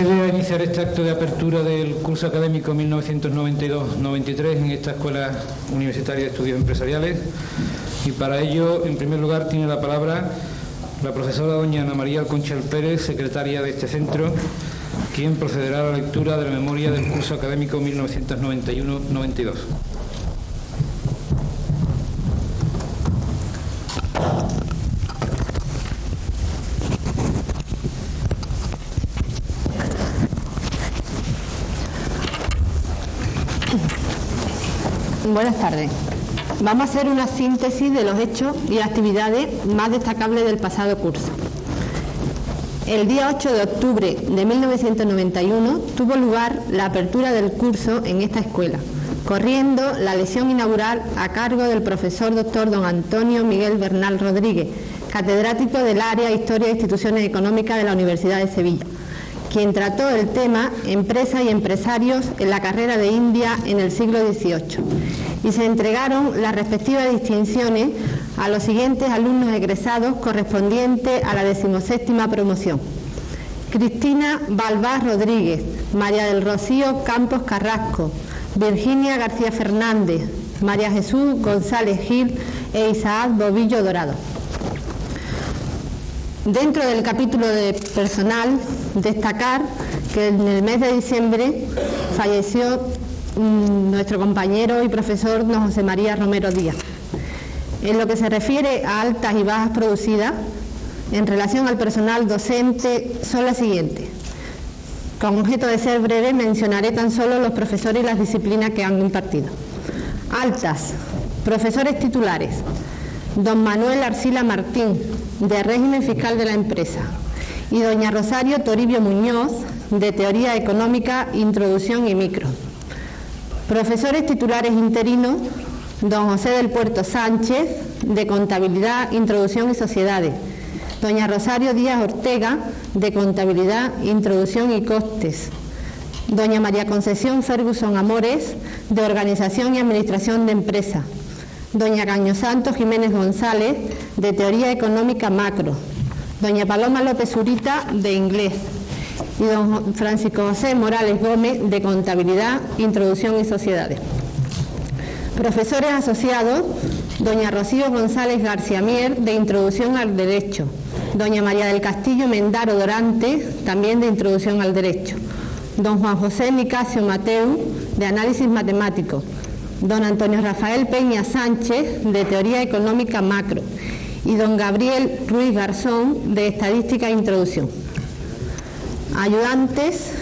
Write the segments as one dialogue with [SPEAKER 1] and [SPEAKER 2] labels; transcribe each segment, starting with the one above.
[SPEAKER 1] Voy a iniciar este acto de apertura del curso académico 1992-93 en esta Escuela Universitaria de Estudios Empresariales, y para ello, en primer lugar, tiene la palabra la profesora doña Ana María Alconchel Pérez, secretaria de este centro, quien procederá a la lectura de la memoria del curso académico 1991-92.
[SPEAKER 2] Buenas tardes. Vamos a hacer una síntesis de los hechos y actividades más destacables del pasado curso. El día 8 de octubre de 1991 tuvo lugar la apertura del curso en esta escuela, corriendo la lección inaugural a cargo del profesor doctor don Antonio Miguel Bernal Rodríguez, catedrático del área Historia e Instituciones Económicas de la Universidad de Sevilla, quien trató el tema Empresas y empresarios en la carrera de India en el siglo XVIII, y se entregaron las respectivas distinciones a los siguientes alumnos egresados correspondientes a la 17ª promoción: Cristina Balbás Rodríguez, María del Rocío Campos Carrasco, Virginia García Fernández, María Jesús González Gil e Isaac Bobillo Dorado. Dentro del capítulo de personal, destacar que en el mes de diciembre falleció nuestro compañero y profesor don José María Romero Díaz. En lo que se refiere a altas y bajas producidas, en relación al personal docente, son las siguientes. Con objeto de ser breve, mencionaré tan solo los profesores y las disciplinas que han impartido. Altas: profesores titulares: don Manuel Arcila Martín, de régimen fiscal de la empresa, y doña Rosario Toribio Muñoz, de teoría económica, introducción y micro. Profesores titulares interinos: don José del Puerto Sánchez, de contabilidad, introducción y sociedades, doña Rosario Díaz Ortega, de contabilidad, introducción y costes, doña María Concesión Ferguson Amores, de organización y administración de empresas, doña Caño Santos Jiménez González, de teoría económica macro, doña Paloma López Zurita, de inglés, y don Francisco José Morales Gómez, de contabilidad, introducción y sociedades. Profesores asociados: doña Rocío González García Mier, de introducción al derecho, doña María del Castillo Mendaro Dorante, también de introducción al derecho, don Juan José Nicasio Mateu, de análisis matemático, don Antonio Rafael Peña Sánchez, de teoría económica macro, y don Gabriel Ruiz Garzón, de estadística e introducción. Ayudantes,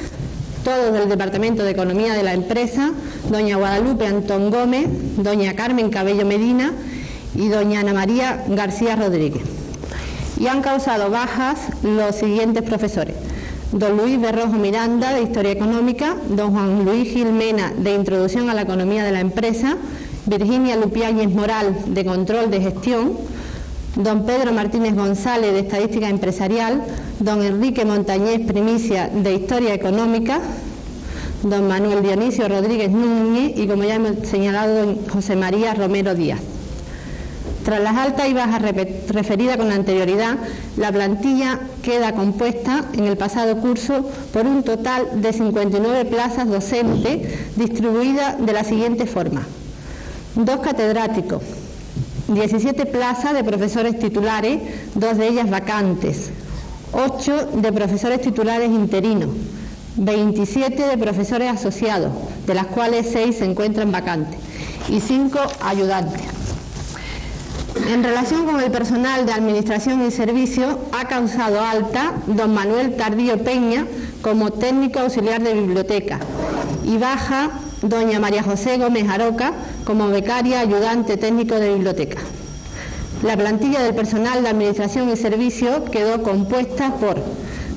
[SPEAKER 2] todos del Departamento de Economía de la empresa: doña Guadalupe Antón Gómez, doña Carmen Cabello Medina y doña Ana María García Rodríguez. Y han causado bajas los siguientes profesores: don Luis Berrojo Miranda, de Historia Económica, don Juan Luis Gil Mena, de Introducción a la Economía de la Empresa, Virginia Lupiáñez Moral, de Control de Gestión, don Pedro Martínez González, de Estadística Empresarial, don Enrique Montañés Primicia, de Historia Económica, don Manuel Dionisio Rodríguez Núñez y, como ya hemos señalado, don José María Romero Díaz. Tras las altas y bajas referidas con anterioridad, la plantilla queda compuesta en el pasado curso por un total de 59 plazas docentes distribuidas de la siguiente forma: 2 catedráticos, 17 plazas de profesores titulares, 2 de ellas vacantes, 8 de profesores titulares interinos, 27 de profesores asociados, de las cuales 6 se encuentran vacantes, y 5 ayudantes. En relación con el personal de administración y servicio, ha causado alta don Manuel Tardío Peña como técnico auxiliar de biblioteca, y baja doña María José Gómez Aroca como becaria ayudante técnico de biblioteca. La plantilla del personal de administración y servicio quedó compuesta por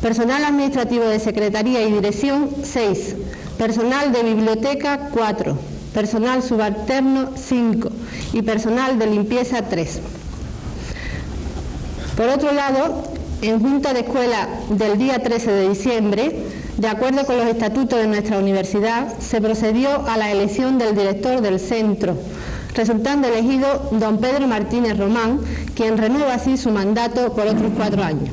[SPEAKER 2] personal administrativo de secretaría y dirección 6, personal de biblioteca 4, personal subalterno 5 y personal de limpieza 3. Por otro lado, en Junta de Escuela del día 13 de diciembre, de acuerdo con los estatutos de nuestra universidad, se procedió a la elección del director del centro, resultando elegido don Pedro Martínez Román, quien renueva así su mandato por otros 4 años.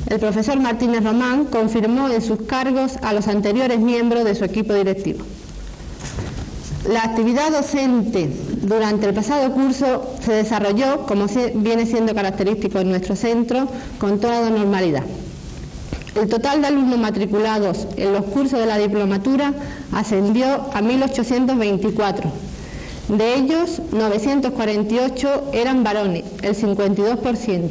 [SPEAKER 2] El profesor Martínez Román confirmó en sus cargos a los anteriores miembros de su equipo directivo. La actividad docente durante el pasado curso se desarrolló, como viene siendo característico en nuestro centro, con toda normalidad. El total de alumnos matriculados en los cursos de la diplomatura ascendió a 1.824. De ellos, 948 eran varones, el 52%,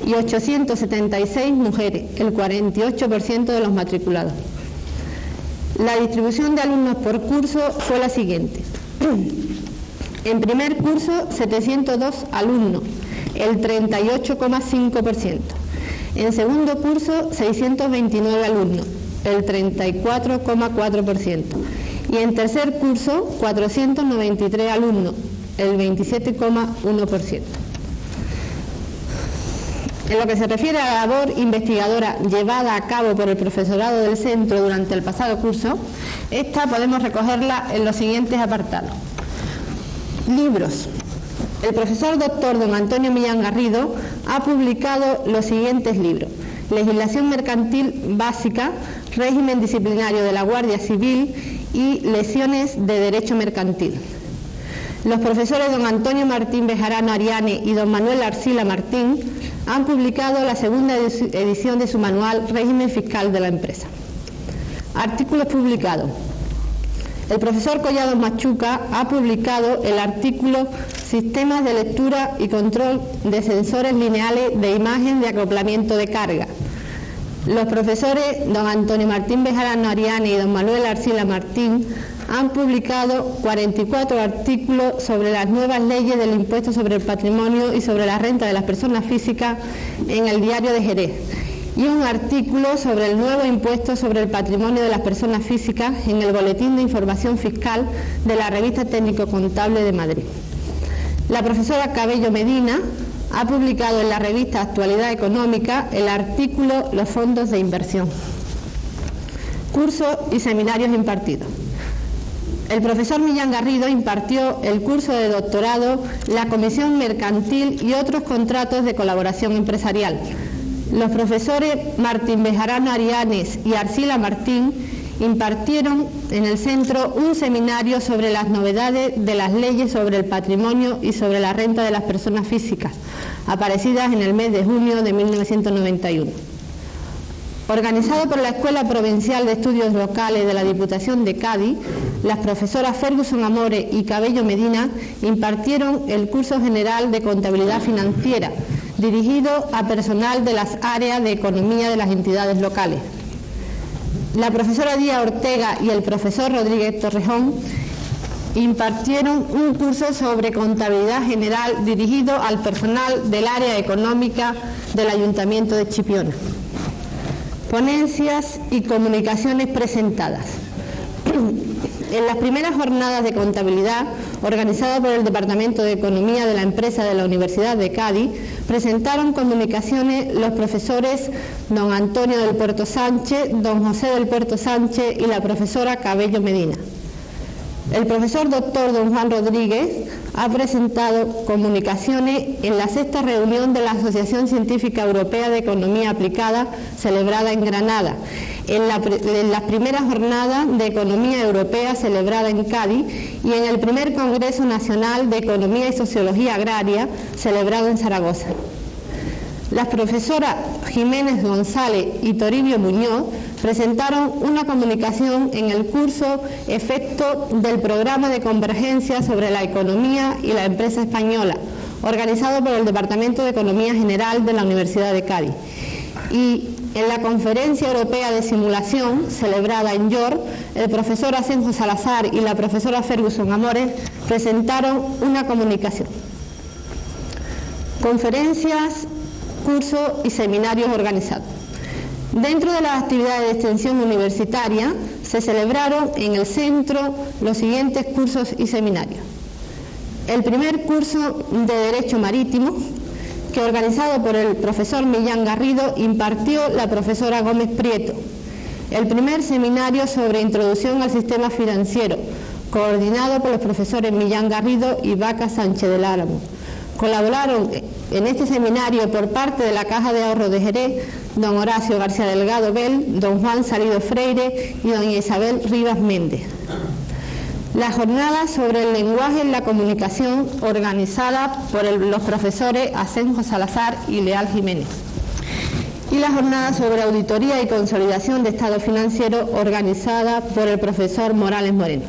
[SPEAKER 2] y 876 mujeres, el 48% de los matriculados. La distribución de alumnos por curso fue la siguiente. En primer curso, 702 alumnos, el 38,5%. En segundo curso, 629 alumnos, el 34,4%. Y en tercer curso, 493 alumnos, el 27,1%. En lo que se refiere a la labor investigadora llevada a cabo por el profesorado del centro durante el pasado curso, esta podemos recogerla en los siguientes apartados. Libros. El profesor doctor don Antonio Millán Garrido ha publicado los siguientes libros: Legislación Mercantil Básica, Régimen Disciplinario de la Guardia Civil y Lecciones de Derecho Mercantil. Los profesores don Antonio Martín Bejarano Ariane y don Manuel Arcila Martín han publicado la segunda edición de su manual Régimen Fiscal de la Empresa. Artículos publicados. El profesor Collado Machuca ha publicado el artículo Sistemas de lectura y control de sensores lineales de imagen de acoplamiento de carga. Los profesores don Antonio Martín Bejarano Ariane y don Manuel Arcila Martín han publicado 44 artículos sobre las nuevas leyes del impuesto sobre el patrimonio y sobre la renta de las personas físicas en el Diario de Jerez, y un artículo sobre el nuevo impuesto sobre el patrimonio de las personas físicas en el Boletín de Información Fiscal de la Revista Técnico-Contable de Madrid. La profesora Cabello Medina ha publicado en la revista Actualidad Económica el artículo Los fondos de inversión. Cursos y seminarios impartidos. El profesor Millán Garrido impartió el curso de doctorado La Comisión Mercantil y otros contratos de colaboración empresarial. Los profesores Martín Bejarano Arianes y Arcila Martín impartieron en el centro un seminario sobre las novedades de las leyes sobre el patrimonio y sobre la renta de las personas físicas, aparecidas en el mes de junio de 1991. Organizado por la Escuela Provincial de Estudios Locales de la Diputación de Cádiz, las profesoras Ferguson Amore y Cabello Medina impartieron el curso general de Contabilidad Financiera, dirigido a personal de las áreas de economía de las entidades locales. La profesora Díaz Ortega y el profesor Rodríguez Torrejón impartieron un curso sobre contabilidad general dirigido al personal del área económica del Ayuntamiento de Chipiona. Ponencias y comunicaciones presentadas. En las primeras jornadas de contabilidad, organizadas por el Departamento de Economía de la Empresa de la Universidad de Cádiz, presentaron comunicaciones los profesores don Antonio del Puerto Sánchez, don José del Puerto Sánchez y la profesora Cabello Medina. El profesor doctor don Juan Rodríguez ha presentado comunicaciones en la 6ª reunión de la Asociación Científica Europea de Economía Aplicada, celebrada en Granada, en las primeras jornadas de Economía Europea celebrada en Cádiz y en el primer Congreso Nacional de Economía y Sociología Agraria celebrado en Zaragoza. Las profesoras Jiménez González y Toribio Muñoz presentaron una comunicación en el curso Efecto del Programa de Convergencia sobre la Economía y la Empresa Española, organizado por el Departamento de Economía General de la Universidad de Cádiz. Y en la Conferencia Europea de Simulación, celebrada en York, el profesor Asenjo Salazar y la profesora Ferguson Amores presentaron una comunicación. Conferencias, cursos y seminarios organizados. Dentro de las actividades de extensión universitaria, se celebraron en el centro los siguientes cursos y seminarios. El primer curso de Derecho Marítimo, que organizado por el profesor Millán Garrido impartió la profesora Gómez Prieto. El primer seminario sobre Introducción al Sistema Financiero, coordinado por los profesores Millán Garrido y Vaca Sánchez del Álamo, Colaboraron en este seminario por parte de la Caja de Ahorros de Jerez don Horacio García Delgado Bel, don Juan Salido Freire y doña Isabel Rivas Méndez. La jornada sobre el lenguaje en la comunicación, organizada por los profesores Asenjo Salazar y Leal Jiménez. Y la jornada sobre auditoría y consolidación de estado financiero, organizada por el profesor Morales Moreno.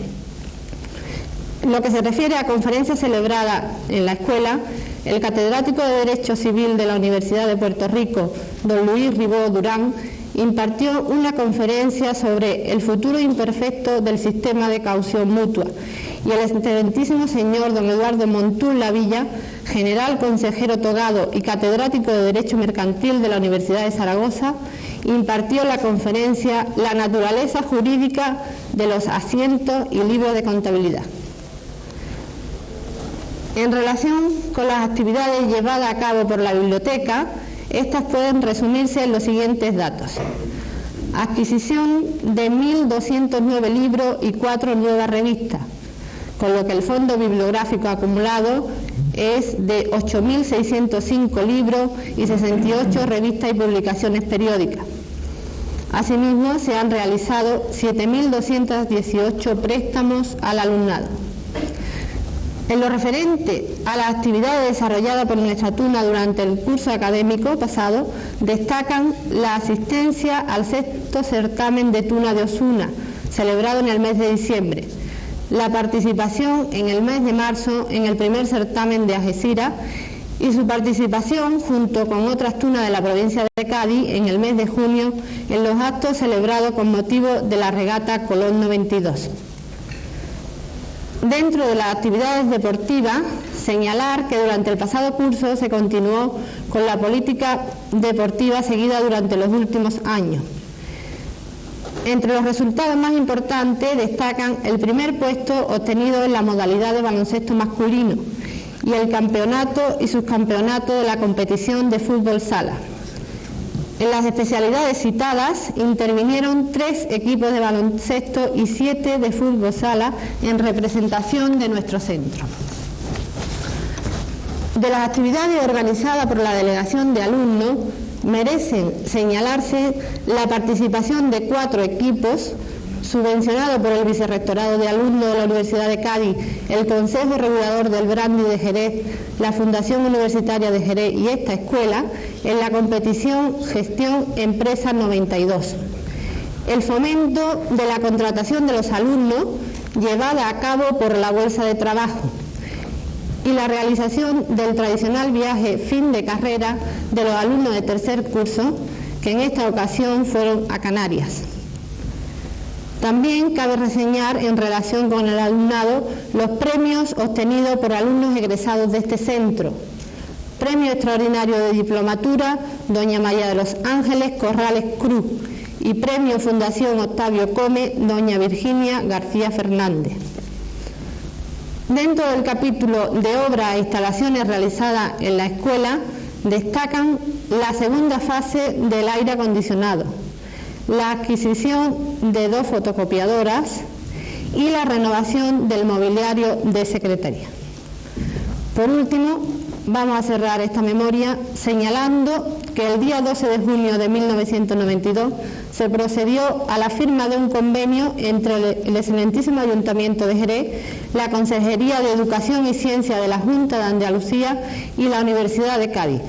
[SPEAKER 2] En lo que se refiere a conferencias celebradas en la escuela, el catedrático de Derecho Civil de la Universidad de Puerto Rico, don Luis Ribó Durán, impartió una conferencia sobre el futuro imperfecto del sistema de caución mutua, y el excelentísimo señor don Eduardo Montús Lavilla, general consejero togado y catedrático de Derecho Mercantil de la Universidad de Zaragoza, impartió la conferencia La naturaleza jurídica de los asientos y libros de contabilidad. En relación con las actividades llevadas a cabo por la biblioteca, estas pueden resumirse en los siguientes datos. Adquisición de 1.209 libros y 4 nuevas revistas, con lo que el fondo bibliográfico acumulado es de 8.605 libros y 68 revistas y publicaciones periódicas. Asimismo, se han realizado 7.218 préstamos al alumnado. En lo referente a las actividades desarrolladas por nuestra Tuna durante el curso académico pasado, destacan la asistencia al 6º certamen de Tuna de Osuna, celebrado en el mes de diciembre, la participación en el mes de marzo en el primer certamen de Algeciras y su participación junto con otras tunas de la provincia de Cádiz en el mes de junio en los actos celebrados con motivo de la regata Colón 92. Dentro de las actividades deportivas, señalar que durante el pasado curso se continuó con la política deportiva seguida durante los últimos años. Entre los resultados más importantes destacan el primer puesto obtenido en la modalidad de baloncesto masculino y el campeonato y subcampeonato de la competición de fútbol sala. En las especialidades citadas intervinieron 3 equipos de baloncesto y 7 de fútbol sala en representación de nuestro centro. De las actividades organizadas por la delegación de alumnos, merecen señalarse la participación de 4 equipos subvencionados por el Vicerrectorado de Alumnos de la Universidad de Cádiz, el Consejo Regulador del Brandy de Jerez, la Fundación Universitaria de Jerez y esta escuela, en la competición Gestión Empresa 92. El fomento de la contratación de los alumnos, llevada a cabo por la Bolsa de Trabajo, y la realización del tradicional viaje fin de carrera de los alumnos de tercer curso, que en esta ocasión fueron a Canarias. También cabe reseñar en relación con el alumnado los premios obtenidos por alumnos egresados de este centro. Premio extraordinario de diplomatura, doña María de los Ángeles Corrales Cruz, y premio Fundación Octavio Come, doña Virginia García Fernández. Dentro del capítulo de obras e instalaciones realizadas en la escuela, destacan la segunda fase del aire acondicionado, la adquisición de 2 fotocopiadoras y la renovación del mobiliario de secretaría. Por último, vamos a cerrar esta memoria señalando que el día 12 de junio de 1992 se procedió a la firma de un convenio entre el excelentísimo Ayuntamiento de Jerez, la Consejería de Educación y Ciencia de la Junta de Andalucía y la Universidad de Cádiz,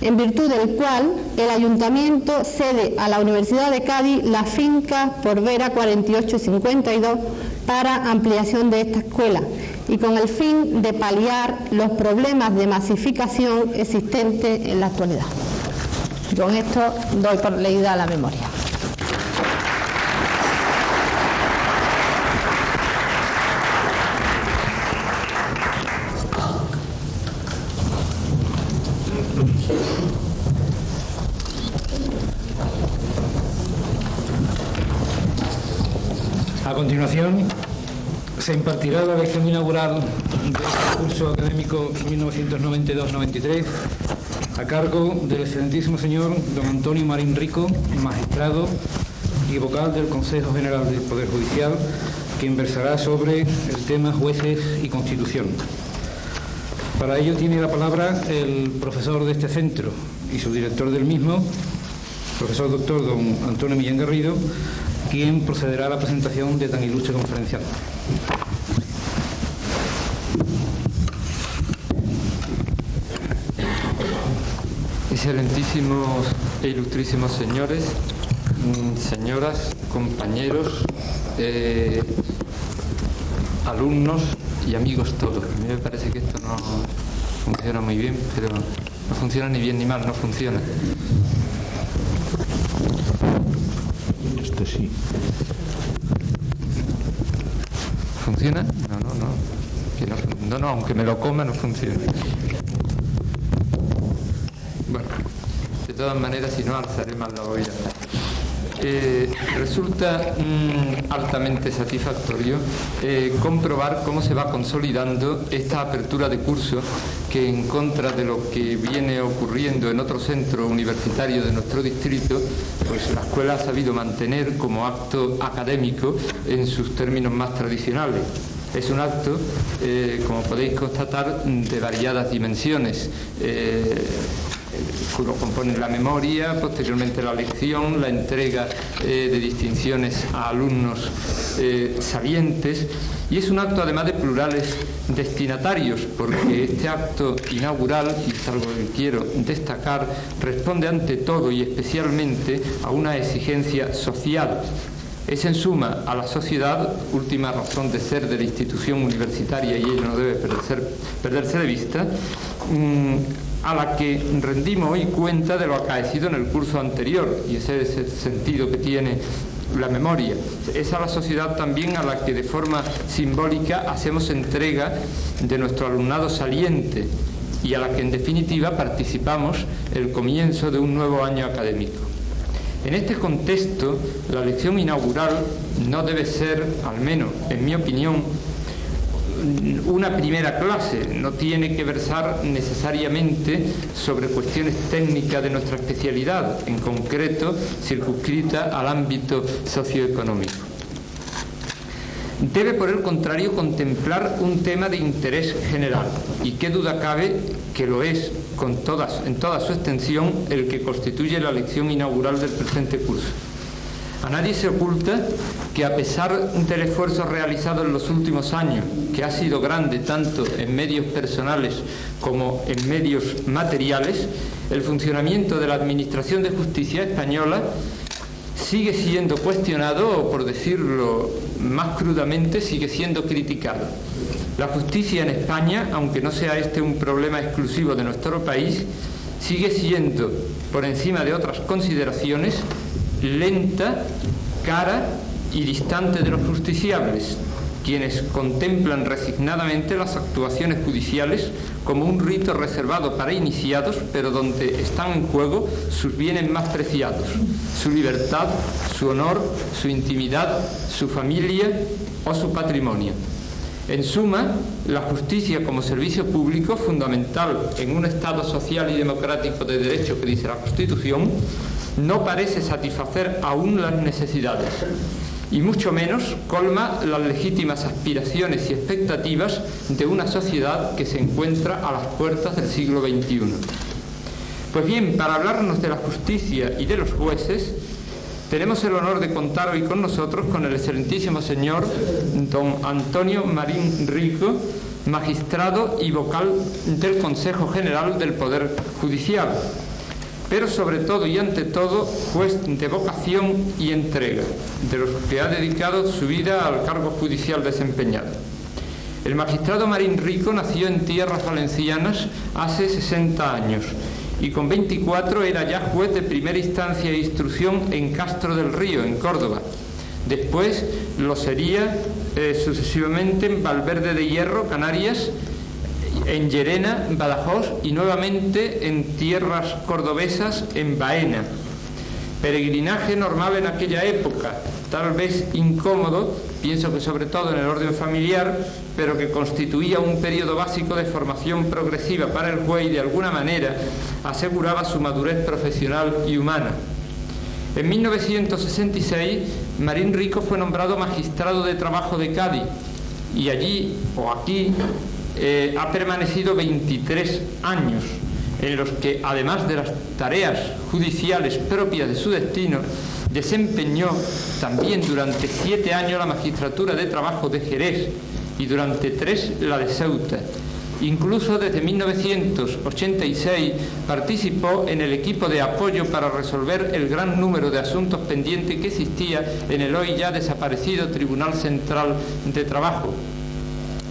[SPEAKER 2] en virtud del cual el Ayuntamiento cede a la Universidad de Cádiz la finca Porvera 4852 para ampliación de esta escuela y con el fin de paliar los problemas de masificación existentes en la actualidad. Con esto doy por leída la memoria.
[SPEAKER 1] A continuación, se impartirá la lección inaugural del curso académico 1992-93 a cargo del excelentísimo señor don Antonio Marín Rico, magistrado y vocal del Consejo General del Poder Judicial, que versará sobre el tema jueces y Constitución. Para ello tiene la palabra el profesor de este centro y su director del mismo, profesor doctor don Antonio Millán Garrido, quien procederá a la presentación de tan ilustre conferencial.
[SPEAKER 3] Excelentísimos e ilustrísimos señores, señoras, compañeros, alumnos y amigos todos. A mí me parece que esto no funciona muy bien, pero no funciona ni bien ni mal, no funciona.
[SPEAKER 1] Esto sí.
[SPEAKER 3] ¿Funciona? No, aunque me lo coma no funciona. Bueno, de todas maneras, si no, alzaré más la olla. Resulta altamente satisfactorio comprobar cómo se va consolidando esta apertura de curso, que en contra de lo que viene ocurriendo en otro centro universitario de nuestro distrito, pues la escuela ha sabido mantener como acto académico en sus términos más tradicionales. Es un acto, como podéis constatar, de variadas dimensiones. Lo componen la memoria, posteriormente la lección, la entrega de distinciones a alumnos salientes, y es un acto además de plurales destinatarios, porque este acto inaugural, y es algo que quiero destacar, responde ante todo y especialmente a una exigencia social. Es en suma a la sociedad, última razón de ser de la institución universitaria, y ello no debe perderse de vista, a la que rendimos hoy cuenta de lo acaecido en el curso anterior, y ese es el sentido que tiene la memoria. Es a la sociedad también a la que de forma simbólica hacemos entrega de nuestro alumnado saliente, y a la que en definitiva participamos el comienzo de un nuevo año académico. En este contexto, la lección inaugural no debe ser, al menos en mi opinión, una primera clase, no tiene que versar necesariamente sobre cuestiones técnicas de nuestra especialidad, en concreto circunscrita al ámbito socioeconómico. Debe, por el contrario, contemplar un tema de interés general, y qué duda cabe que lo es en toda su extensión el que constituye la lección inaugural del presente curso. A nadie se oculta que, a pesar del esfuerzo realizado en los últimos años, que ha sido grande tanto en medios personales como en medios materiales, el funcionamiento de la Administración de Justicia española sigue siendo cuestionado, o por decirlo más crudamente, sigue siendo criticado. La justicia en España, aunque no sea este un problema exclusivo de nuestro país, sigue siendo, por encima de otras consideraciones, lenta, cara y distante de los justiciables, quienes contemplan resignadamente las actuaciones judiciales como un rito reservado para iniciados, pero donde están en juego sus bienes más preciados, su libertad, su honor, su intimidad, su familia o su patrimonio. En suma, la justicia como servicio público fundamental en un Estado social y democrático de derecho que dice la Constitución, no parece satisfacer aún las necesidades, y mucho menos colma las legítimas aspiraciones y expectativas de una sociedad que se encuentra a las puertas del siglo XXI. Pues bien, para hablarnos de la justicia y de los jueces, tenemos el honor de contar hoy con nosotros con el excelentísimo señor don Antonio Marín Rico, magistrado y vocal del Consejo General del Poder Judicial, pero sobre todo y ante todo juez de vocación y entrega, de los que ha dedicado su vida al cargo judicial desempeñado. El magistrado Marín Rico nació en tierras valencianas hace 60 años y con 24 era ya juez de primera instancia e instrucción en Castro del Río, en Córdoba. Después lo sería sucesivamente en Valverde de Hierro, Canarias, en Llerena, Badajoz, y nuevamente en tierras cordobesas, en Baena. Peregrinaje normal en aquella época, tal vez incómodo, pienso que sobre todo en el orden familiar, pero que constituía un periodo básico de formación progresiva para el juez y de alguna manera aseguraba su madurez profesional y humana. En 1966, Marín Rico fue nombrado magistrado de trabajo de Cádiz, y allí, o aquí, ha permanecido 23 años, en los que, además de las tareas judiciales propias de su destino, desempeñó también durante 7 años la magistratura de trabajo de Jerez y durante 3 la de Ceuta. Incluso desde 1986 participó en el equipo de apoyo para resolver el gran número de asuntos pendientes que existía en el hoy ya desaparecido Tribunal Central de Trabajo.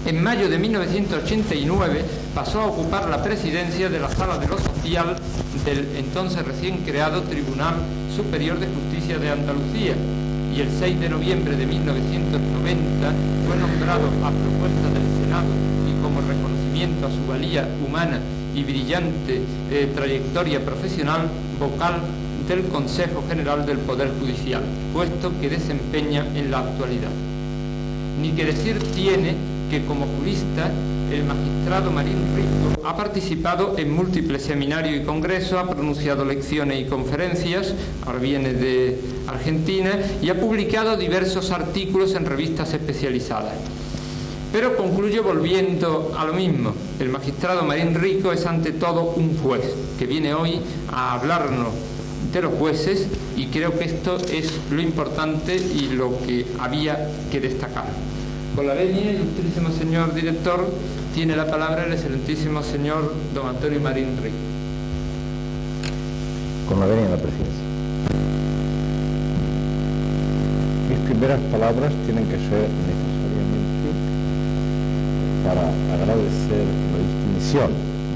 [SPEAKER 3] En mayo de 1989 pasó a ocupar la presidencia de la Sala de lo Social del entonces recién creado Tribunal Superior de Justicia de Andalucía, y el 6 de noviembre de 1990 fue nombrado a propuesta del Senado y como reconocimiento a su valía humana y brillante trayectoria profesional, vocal del Consejo General del Poder Judicial, puesto que desempeña en la actualidad. Ni que decir tiene que como jurista el magistrado Marín Rico ha participado en múltiples seminarios y congresos, ha pronunciado lecciones y conferencias, ahora viene de Argentina, y ha publicado diversos artículos en revistas especializadas. Pero concluyo volviendo a lo mismo. El magistrado Marín Rico es ante todo un juez, que viene hoy a hablarnos de los jueces, y creo que esto es lo importante y lo que había que destacar. Con la venia, ilustrísimo señor director, tiene la palabra el excelentísimo señor don Antonio Marín Rico.
[SPEAKER 4] Con la venia de la presidencia. Mis primeras palabras tienen que ser necesariamente para agradecer la distinción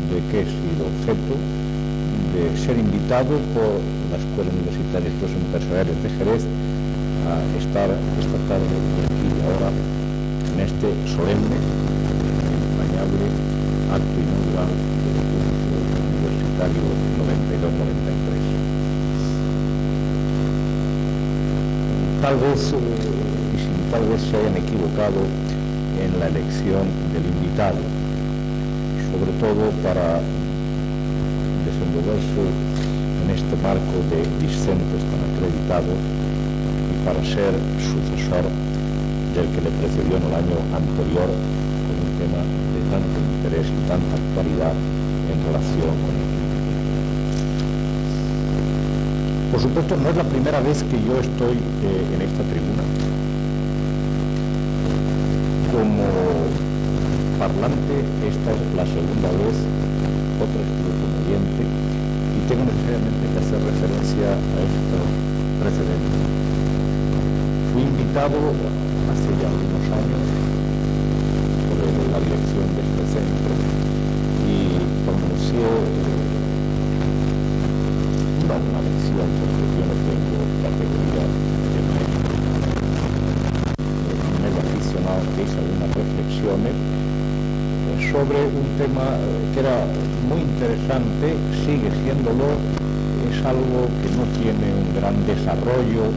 [SPEAKER 4] de que he sido objeto de ser invitado por la Escuela Universitaria de Estudios Empresariales de Jerez a estar esta tarde aquí y ahora en este solemne, entrañable acto inaugural del curso universitario 92-93. Tal vez se hayan equivocado en la elección del invitado, sobre todo para desenvolverse en este marco de discentes tan acreditados y para ser sucesor del que le precedió en el año anterior con un tema de tanto interés y tanta actualidad en relación con el tiempo. Por supuesto, no es la primera vez que yo estoy en esta tribuna. Como parlante, esta es la segunda vez, otra estuve como oyente, y tengo necesariamente que hacer referencia a estos precedentes. Fui invitado hace ya unos años por la dirección de este centro y pronuncié una lección, porque yo no tengo categoría de maestro, medio aficionado, que hice algunas reflexiones sobre un tema que era muy interesante, sigue siéndolo, es algo que no tiene un gran desarrollo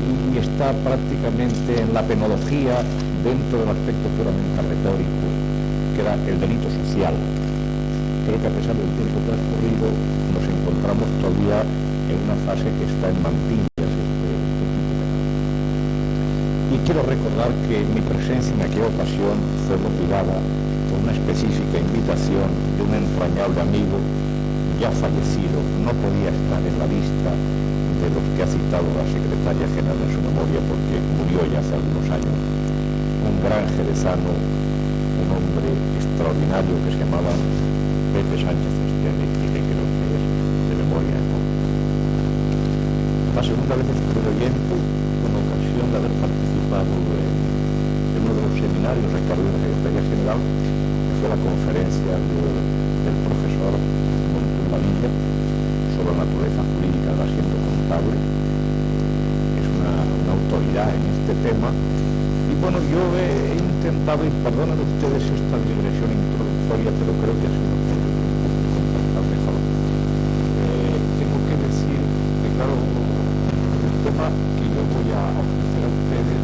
[SPEAKER 4] y está prácticamente en la penología dentro del aspecto puramente retórico, que era el delito social. Creo que a pesar del tiempo transcurrido nos encontramos todavía en una fase que está en mantillas este tipo de cosas. Y quiero recordar que mi presencia en aquella ocasión fue motivada por una específica invitación de un entrañable amigo ya fallecido, no podía estar en la lista de los que ha citado la secretaria general en su memoria porque murió ya hace algunos años, un gran jerezano, un hombre extraordinario que se llamaba Pepe Sánchez Esteve y que creo que es de memoria. La segunda vez estuve oyente con ocasión de haber participado en uno de los seminarios a cargo de la secretaria general, que fue la conferencia del profesor Montulavilla sobre la naturaleza jurídica del asiento contable. Es una autoridad en este tema. Y bueno, yo he intentado, y perdonen ustedes esta digresión introductoria, pero creo que ha sido mejor. Tengo que decir que, claro, el tema que yo voy a ofrecer a ustedes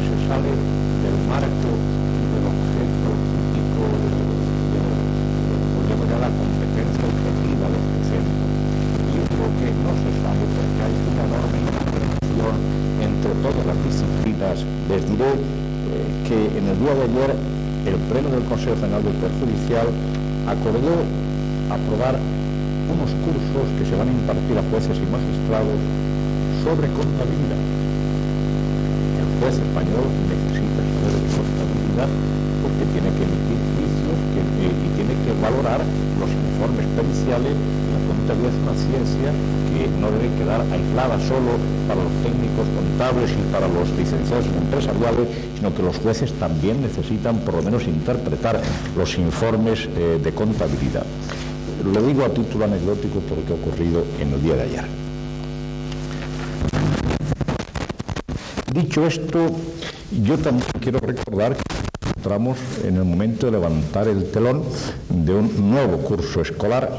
[SPEAKER 4] se sale del marco y del objeto típico podríamos llamar la competencia objetiva de este centro. Y yo creo que no se sale porque hay una enorme interacción entre todas las disciplinas. Les diré que en el día de ayer el Pleno del Consejo General del Poder Judicial acordó aprobar unos cursos que se van a impartir a jueces y magistrados sobre contabilidad. El juez español necesita saber de contabilidad porque tiene que emitir juicios y tiene que valorar los informes periciales. La contabilidad es una ciencia que no debe quedar aislada solo para los técnicos contables y para los licenciados empresariales, sino que los jueces también necesitan por lo menos interpretar los informes de contabilidad. Lo digo a título anecdótico porque ha ocurrido en el día de ayer. Dicho esto, yo también quiero recordar que entramos en el momento de levantar el telón de un nuevo curso escolar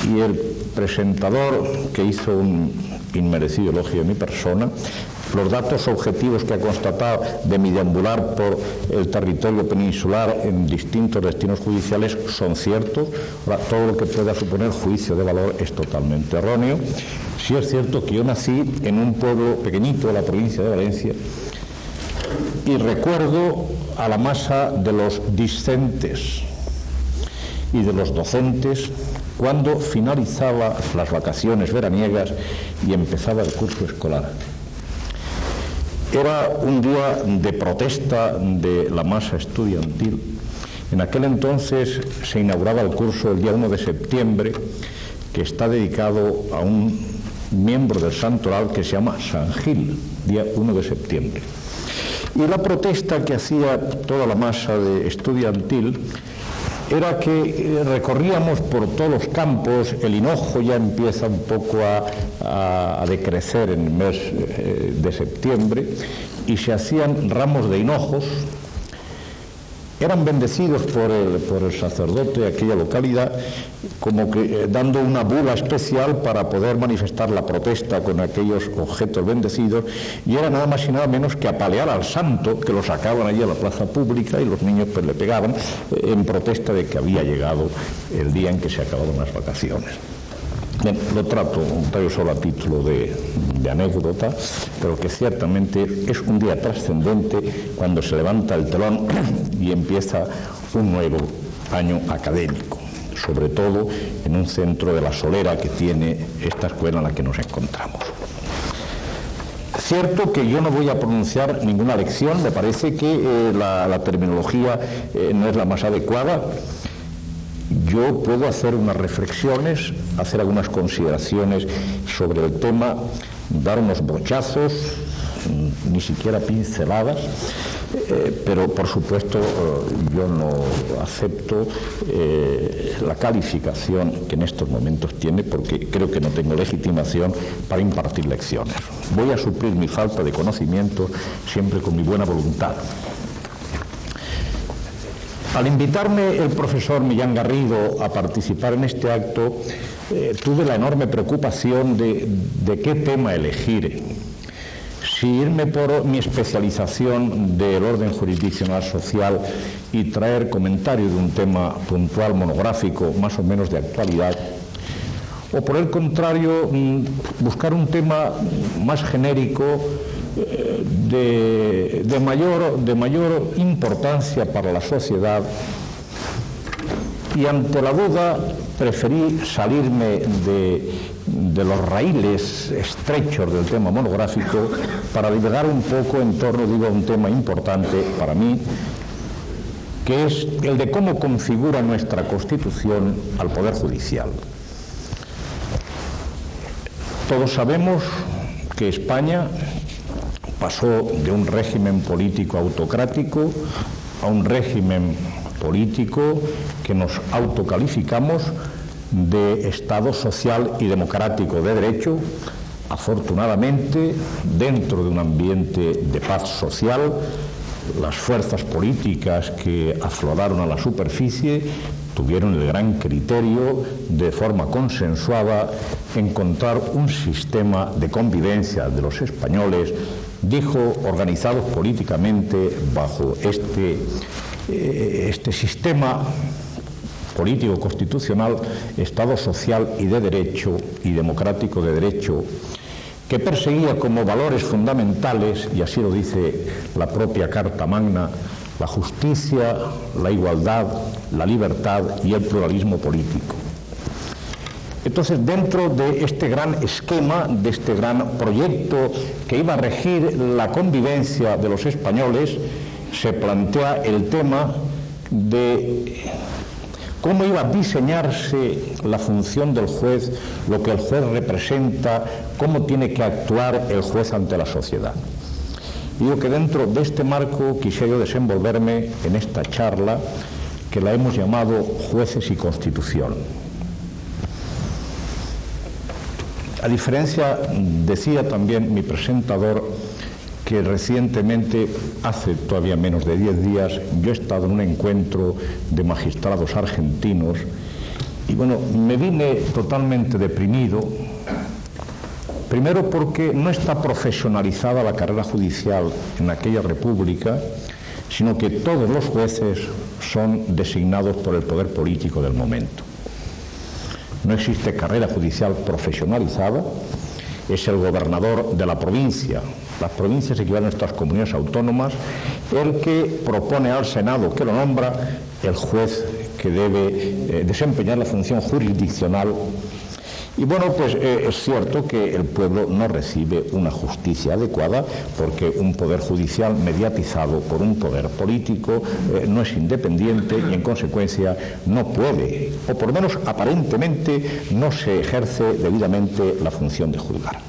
[SPEAKER 4] y el presentador, que hizo un inmerecido elogio de mi persona, los datos objetivos que ha constatado de mi deambular por el territorio peninsular en distintos destinos judiciales son ciertos. Ahora, todo lo que pueda suponer juicio de valor es totalmente erróneo. Sí es cierto que yo nací en un pueblo pequeñito de la provincia de Valencia y recuerdo a la masa de los discentes y de los docentes cuando finalizaba las vacaciones veraniegas y empezaba el curso escolar. Era un día de protesta de la masa estudiantil. En aquel entonces se inauguraba el curso el día 1 de septiembre, que está dedicado a un miembro del santoral que se llama San Gil, día 1 de septiembre. Y la protesta que hacía toda la masa estudiantil era que recorríamos por todos los campos. El hinojo ya empieza un poco a decrecer en el mes de septiembre y se hacían ramos de hinojos. Eran bendecidos por el sacerdote de aquella localidad, como que dando una bula especial para poder manifestar la protesta con aquellos objetos bendecidos, y era nada más y nada menos que apalear al santo, que lo sacaban allí a la plaza pública y los niños pues le pegaban en protesta de que había llegado el día en que se acabaron las vacaciones. Bien, lo traigo solo a título de anécdota, pero que ciertamente es un día trascendente cuando se levanta el telón y empieza un nuevo año académico, sobre todo en un centro de la solera que tiene esta escuela en la que nos encontramos. Cierto que yo no voy a pronunciar ninguna lección, me parece que la terminología no es la más adecuada. Yo puedo hacer unas reflexiones, hacer algunas consideraciones sobre el tema, dar unos bochazos, ni siquiera pinceladas, pero por supuesto yo no acepto la calificación que en estos momentos tiene, porque creo que no tengo legitimación para impartir lecciones. Voy a suplir mi falta de conocimiento siempre con mi buena voluntad. Al invitarme el profesor Millán Garrido a participar en este acto, tuve la enorme preocupación de qué tema elegir. Si irme por mi especialización del orden jurisdiccional social y traer comentario de un tema puntual, monográfico, más o menos de actualidad, o por el contrario, buscar un tema más genérico, de mayor importancia para la sociedad, y ante la duda preferí salirme de los raíles estrechos del tema monográfico para divagar un poco en torno, a un tema importante para mí, que es el de cómo configura nuestra Constitución al Poder Judicial. Todos sabemos que España pasó de un régimen político autocrático a un régimen político que nos autocalificamos de Estado social y democrático de derecho, afortunadamente dentro de un ambiente de paz social. Las fuerzas políticas que afloraron a la superficie tuvieron el gran criterio, de forma consensuada, encontrar un sistema de convivencia de los españoles, dijo, organizados políticamente bajo este sistema político constitucional, Estado social y de derecho y democrático de derecho, que perseguía como valores fundamentales, y así lo dice la propia Carta Magna, la justicia, la igualdad, la libertad y el pluralismo político. Entonces, dentro de este gran esquema, de este gran proyecto que iba a regir la convivencia de los españoles, se plantea el tema de cómo iba a diseñarse la función del juez, lo que el juez representa, cómo tiene que actuar el juez ante la sociedad. Digo que dentro de este marco quisiera yo desenvolverme en esta charla que la hemos llamado Jueces y Constitución. A diferencia, decía también mi presentador, que recientemente, hace todavía menos de 10 días, yo he estado en un encuentro de magistrados argentinos y bueno, me vine totalmente deprimido, primero porque no está profesionalizada la carrera judicial en aquella república, sino que todos los jueces son designados por el poder político del momento. No existe carrera judicial profesionalizada, es el gobernador de la provincia, las provincias equivalen a nuestras comunidades autónomas, el que propone al Senado que lo nombra, el juez que debe desempeñar la función jurisdiccional. Y bueno, pues es cierto que el pueblo no recibe una justicia adecuada porque un poder judicial mediatizado por un poder político no es independiente y en consecuencia no puede, o por lo menos aparentemente no se ejerce debidamente la función de juzgar.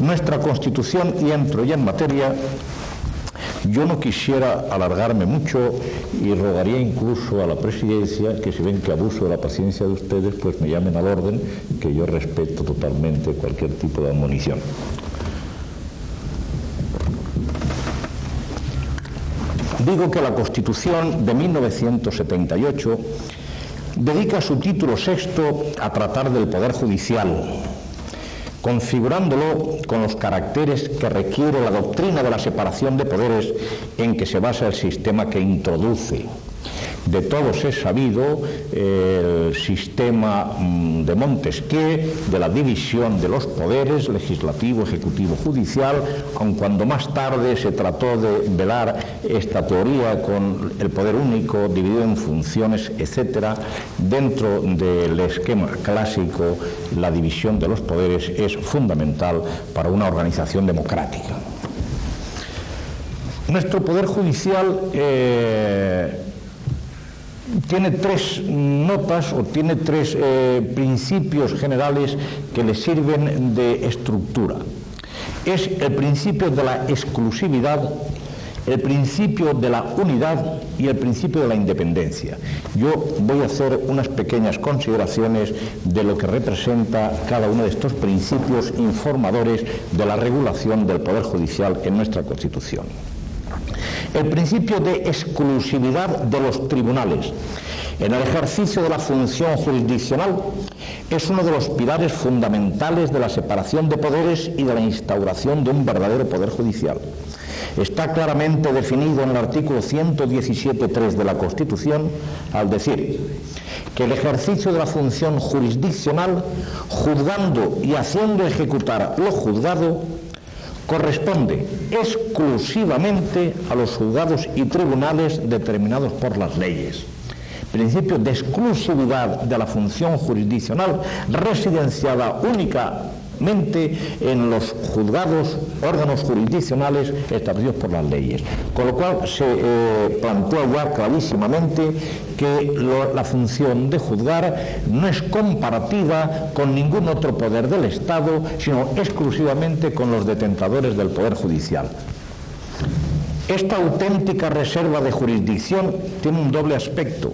[SPEAKER 4] Nuestra Constitución, y entro ya en materia, yo no quisiera alargarme mucho y rogaría incluso a la presidencia que si ven que abuso de la paciencia de ustedes, pues me llamen al orden, que yo respeto totalmente cualquier tipo de admonición. Digo que la Constitución de 1978 dedica su título sexto a tratar del Poder Judicial, configurándolo con los caracteres que requiere la doctrina de la separación de poderes en que se basa el sistema que introduce. De todos es sabido el sistema de Montesquieu, de la división de los poderes, legislativo, ejecutivo, judicial, aun cuando más tarde se trató de velar esta teoría con el poder único, dividido en funciones, etc. Dentro del esquema clásico, la división de los poderes es fundamental para una organización democrática. Nuestro poder judicial tiene tres notas o tiene tres principios generales que le sirven de estructura. Es el principio de la exclusividad, el principio de la unidad y el principio de la independencia. Yo voy a hacer unas pequeñas consideraciones de lo que representa cada uno de estos principios informadores de la regulación del Poder Judicial en nuestra Constitución. El principio de exclusividad de los tribunales en el ejercicio de la función jurisdiccional es uno de los pilares fundamentales de la separación de poderes y de la instauración de un verdadero poder judicial. Está claramente definido en el artículo 117.3 de la Constitución al decir que el ejercicio de la función jurisdiccional, juzgando y haciendo ejecutar lo juzgado, corresponde exclusivamente a los juzgados y tribunales determinados por las leyes. Principio de exclusividad de la función jurisdiccional residenciada únicamente en los juzgados, órganos jurisdiccionales establecidos por las leyes. Con lo cual se plantea ya clarísimamente que la función de juzgar no es comparativa con ningún otro poder del Estado, sino exclusivamente con los detentadores del Poder Judicial. Esta auténtica reserva de jurisdicción tiene un doble aspecto.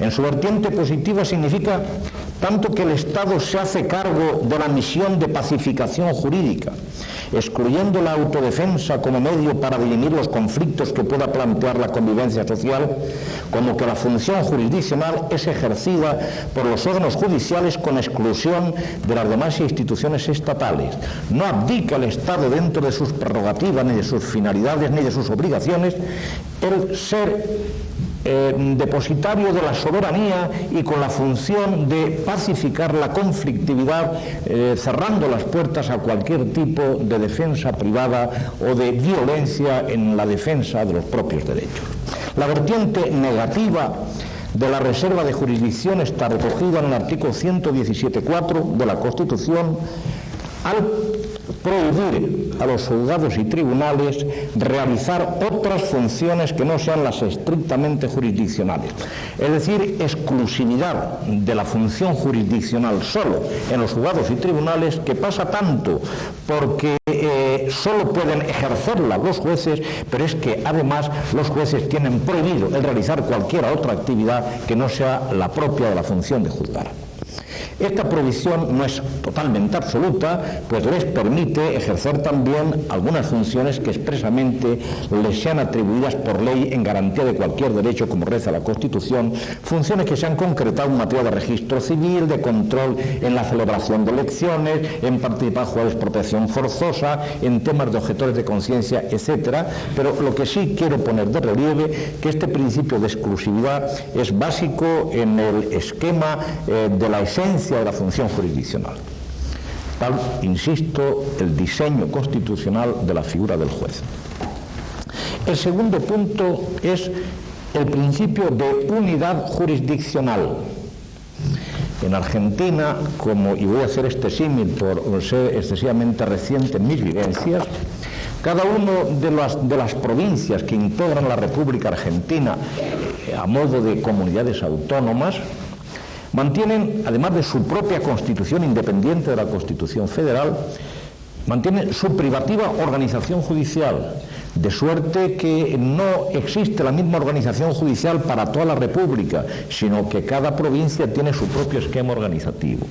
[SPEAKER 4] En su vertiente positiva significa tanto que el Estado se hace cargo de la misión de pacificación jurídica, excluyendo la autodefensa como medio para dirimir los conflictos que pueda plantear la convivencia social, como que la función jurisdiccional es ejercida por los órganos judiciales con exclusión de las demás instituciones estatales. No abdica el Estado dentro de sus prerrogativas, ni de sus finalidades, ni de sus obligaciones, el ser depositario de la soberanía y con la función de pacificar la conflictividad, cerrando las puertas a cualquier tipo de defensa privada o de violencia en la defensa de los propios derechos. La vertiente negativa de la reserva de jurisdicción está recogida en el artículo 117.4 de la Constitución, al prohibir a los juzgados y tribunales realizar otras funciones que no sean las estrictamente jurisdiccionales. Es decir, exclusividad de la función jurisdiccional solo en los juzgados y tribunales, que pasa tanto porque solo pueden ejercerla los jueces, pero es que además los jueces tienen prohibido el realizar cualquier otra actividad que no sea la propia de la función de juzgar. Esta prohibición no es totalmente absoluta, pues les permite ejercer también algunas funciones que expresamente les sean atribuidas por ley en garantía de cualquier derecho, como reza la Constitución, funciones que se han concretado en materia de registro civil, de control en la celebración de elecciones, en participar en juegos de expropiación forzosa, en temas de objetores de conciencia, etcétera. Pero lo que sí quiero poner de relieve, que este principio de exclusividad es básico en el esquema de la esencia de la función jurisdiccional. Tal, insisto, el diseño constitucional de la figura del juez. El segundo punto es el principio de unidad jurisdiccional. En Argentina, y voy a hacer este símil por ser excesivamente reciente en mis vivencias, cada una de las provincias que integran la República Argentina a modo de comunidades autónomas mantienen, además de su propia constitución independiente de la Constitución Federal, mantienen su privativa organización judicial, de suerte que no existe la misma organización judicial para toda la República, sino que cada provincia tiene su propio esquema organizativo.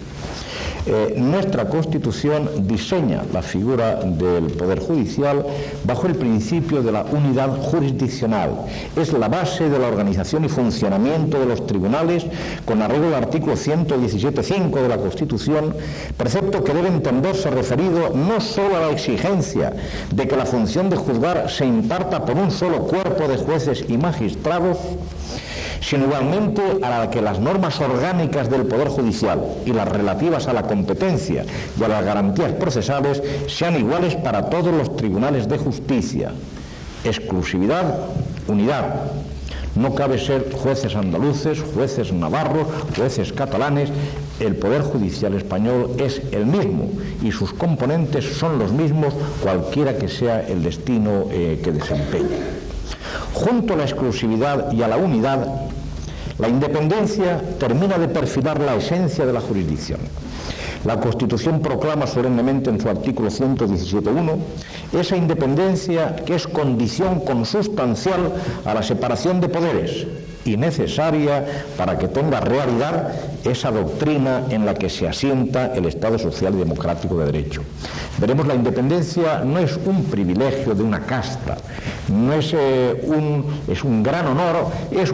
[SPEAKER 4] Nuestra Constitución diseña la figura del Poder Judicial bajo el principio de la unidad jurisdiccional. Es la base de la organización y funcionamiento de los tribunales, con arreglo al artículo 117.5 de la Constitución, precepto que debe entenderse referido no solo a la exigencia de que la función de juzgar se imparta por un solo cuerpo de jueces y magistrados, sino igualmente a la que las normas orgánicas del Poder Judicial y las relativas a la competencia y a las garantías procesales sean iguales para todos los tribunales de justicia. Exclusividad, unidad. No cabe ser jueces andaluces, jueces navarros, jueces catalanes. El Poder Judicial español es el mismo y sus componentes son los mismos, cualquiera que sea el destino que desempeñe. Junto a la exclusividad y a la unidad, la independencia termina de perfilar la esencia de la jurisdicción. La Constitución proclama solemnemente en su artículo 117.1 esa independencia que es condición consustancial a la separación de poderes y necesaria para que tenga realidad esa doctrina en la que se asienta el Estado social y democrático de derecho. Veremos, la independencia no es un privilegio de una casta, no es un gran honor, es